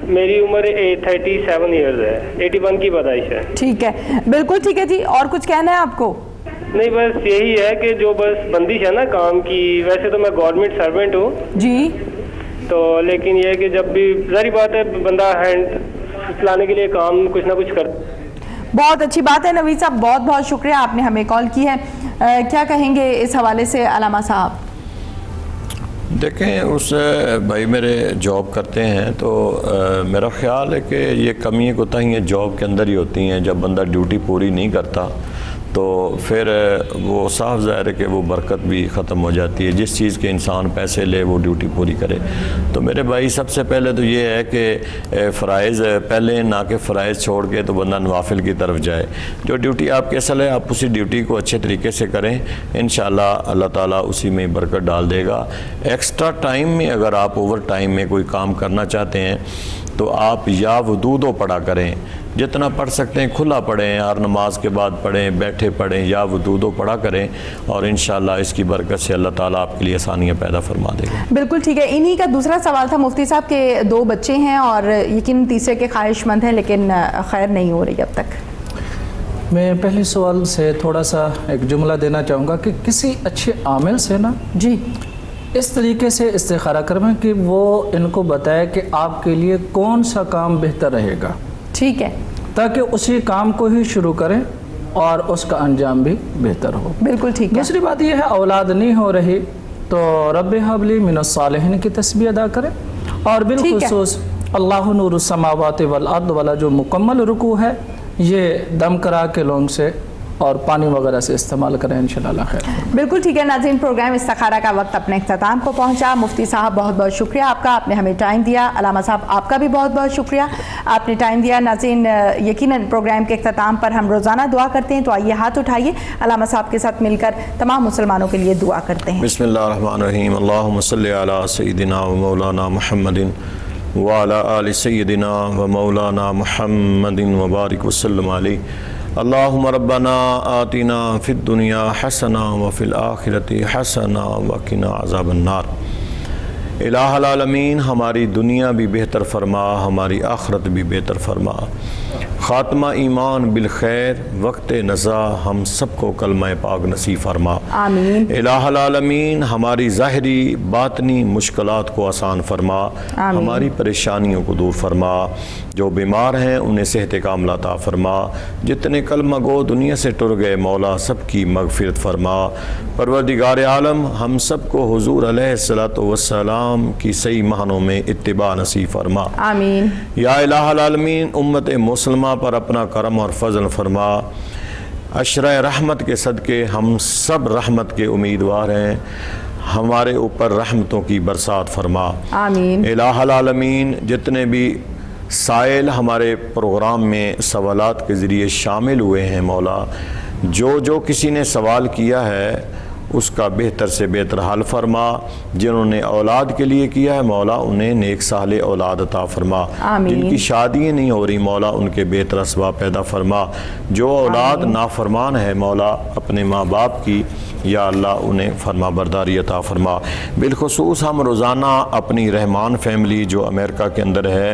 میری عمر 37 ایئرز ہے، 81 کی پیدائش ہے۔ ٹھیک ہے بالکل ٹھیک ہے جی، اور کچھ کہنا ہے آپ کو؟ نہیں بس یہی ہے کہ جو بس بندش ہے نا کام کی، ویسے تو میں گورنمنٹ سروینٹ ہوں جی، تو لیکن یہ کہ جب بھی ظاہری بات ہے بندہ ہینڈ چلانے کے لیے کام کچھ نہ کچھ کر۔ بہت اچھی بات ہے نوید صاحب، بہت بہت شکریہ، آپ نے ہمیں کال کی ہے۔ کیا کہیں گے اس حوالے سے علامہ صاحب؟ دیکھیں اس بھائی میرے جاب کرتے ہیں تو میرا خیال ہے کہ یہ کمیاں کوتاہیاں جاب کے اندر ہی ہوتی ہیں، جب بندہ ڈیوٹی پوری نہیں کرتا تو پھر وہ صاف ظاہر ہے کہ وہ برکت بھی ختم ہو جاتی ہے، جس چیز کے انسان پیسے لے وہ ڈیوٹی پوری کرے۔ تو میرے بھائی سب سے پہلے تو یہ ہے کہ فرائض پہلے نہ کہ فرائض چھوڑ کے تو بندہ نوافل کی طرف جائے۔ جو ڈیوٹی آپ کے اصل ہے آپ اسی ڈیوٹی کو اچھے طریقے سے کریں، انشاءاللہ اللہ تعالیٰ اسی میں برکت ڈال دے گا۔ ایکسٹرا ٹائم میں اگر آپ اوور ٹائم میں کوئی کام کرنا چاہتے ہیں تو آپ یا ودودو پڑھا کریں، جتنا پڑھ سکتے ہیں کھلا پڑھیں، ہر نماز کے بعد پڑھیں، بیٹھے پڑھیں، یا ودودو پڑھا کریں، اور انشاءاللہ اس کی برکت سے اللہ تعالیٰ آپ کے لیے آسانیاں پیدا فرما دے گا۔ بالکل ٹھیک ہے، انہی کا دوسرا سوال تھا مفتی صاحب کے 2 بچے ہیں اور یقین تیسرے کے خواہش مند ہیں لیکن خیر نہیں ہو رہی اب تک۔ میں پہلے سوال سے تھوڑا سا ایک جملہ دینا چاہوں گا کہ کسی اچھے عامل سے نا جی اس طریقے سے استخارہ کریں کہ وہ ان کو بتائے کہ آپ کے لیے کون سا کام بہتر رہے گا۔ ٹھیک ہے، تاکہ اسی کام کو ہی شروع کریں اور اس کا انجام بھی بہتر ہو. بالکل ٹھیک ہے. دوسری بات یہ ہے اولاد نہیں ہو رہی تو رب حب لی من الصالحین کی تسبیح ادا کریں، اور بالخصوص اللہ نور السماوات والارض والا جو مکمل رکوع ہے یہ دم کرا کے لونگ سے اور پانی وغیرہ سے استعمال کریں، انشاءاللہ اللہ خیر. بالکل ٹھیک ہے ناظرین، پروگرام استخارہ کا وقت اپنے اختتام کو پہنچا. مفتی صاحب بہت بہت شکریہ آپ کا، آپ نے ہمیں ٹائم دیا. علامہ صاحب آپ کا بھی بہت بہت شکریہ، آپ نے ٹائم دیا. ناظرین یقیناً پروگرام کے اختتام پر ہم روزانہ دعا کرتے ہیں، تو آئیے ہاتھ اٹھائیے علامہ صاحب کے ساتھ مل کر تمام مسلمانوں کے لیے دعا کرتے ہیں. بسم اللہ الرحمن الرحیم. اللہم صلی علی سیدنا و مولانا محمد وعلی آل سیدنا و مولانا محمد وبارک وسلم علیہ. اللہم ربنا آتنا فی الدنیا حسنہ وفی الآخرۃ حسنہ وقنا عذاب النار. الہ العالمین ہماری دنیا بھی بہتر فرما، ہماری آخرت بھی بہتر فرما. خاتمہ ایمان بالخیر، وقت نزا ہم سب کو کلمہ پاک نصیب فرما. آمین. الہ العالمین ہماری ظاہری باطنی مشکلات کو آسان فرما. آمین. ہماری پریشانیوں کو دور فرما. جو بیمار ہیں انہیں صحت کاملہ عطا فرما. جتنے کلمہ گو دنیا سے ٹر گئے مولا سب کی مغفرت فرما. پروردگار عالم ہم سب کو حضور علیہ الصلوۃ والسلام کی صحیح معنوں میں اتباع نصیب فرما. آمین. یا الہ العالمین امت مسلمہ پر اپنا کرم اور فضل فرما. عشرہ رحمت کے صدقے ہم سب رحمت کے امیدوار ہیں، ہمارے اوپر رحمتوں کی برسات فرما. آمین. الہ العالمین جتنے بھی سائل ہمارے پروگرام میں سوالات کے ذریعے شامل ہوئے ہیں مولا، جو کسی نے سوال کیا ہے اس کا بہتر سے بہتر حل فرما. جنہوں نے اولاد کے لیے کیا ہے مولا انہیں نیک صالح اولاد عطا فرما. آمین. جن کی شادیاں نہیں ہو رہی مولا ان کے بہتر اسباب پیدا فرما. جو اولاد نافرمان ہے مولا اپنے ماں باپ کی، یا اللہ انہیں فرما برداری عطا فرما. بالخصوص ہم روزانہ اپنی رحمان فیملی جو امریکہ کے اندر ہے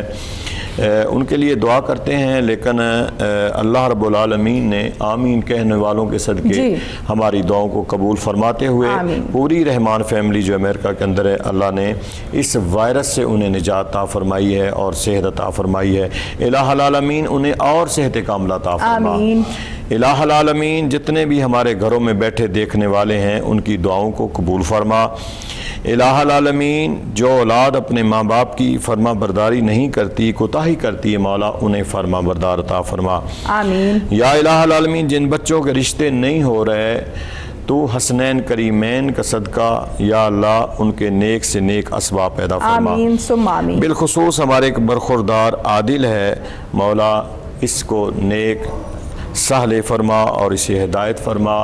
ان کے لیے دعا کرتے ہیں، لیکن اللہ رب العالمین نے آمین کہنے والوں کے صدقے ہماری دعاؤں کو قبول فرماتے ہوئے پوری رحمان فیملی جو امریکہ کے اندر ہے اللہ نے اس وائرس سے انہیں نجات عطا فرمائی ہے اور صحت عطا فرمائی ہے. الہ العالمین انہیں اور صحت کاملہ عطا فرما. الہ العالمین جتنے بھی ہمارے گھروں میں بیٹھے دیکھنے والے ہیں ان کی دعاؤں کو قبول فرما. الہ العالمین جو اولاد اپنے ماں باپ کی فرما برداری نہیں کرتی، کوتاہی کرتی ہے مولا انہیں فرما بردار عطا فرما. آمین. یا الہ العالمین جن بچوں کے رشتے نہیں ہو رہے تو حسنین کریمین کا صدقہ یا اللہ ان کے نیک سے نیک اسباب پیدا فرما. آمین ثم آمین. بالخصوص ہمارے ایک برخوردار عادل ہے مولا اس کو نیک سہل فرما اور اسے ہدایت فرما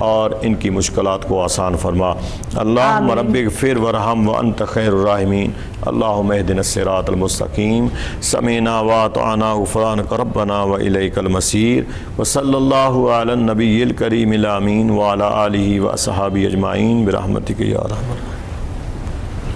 اور ان کی مشکلات کو آسان فرما. اللہم رب اغفر ورحم وانت خیر الراحمین. اللہم اہدنا الصراط المستقیم. سمعنا واطعنا غفرانک ربنا والیک المصیر. وصلی اللہ علی النبی الکریم الامین وعلی آلہ واصحابہ اجمعین برحمتک یا ارحم الراحمین.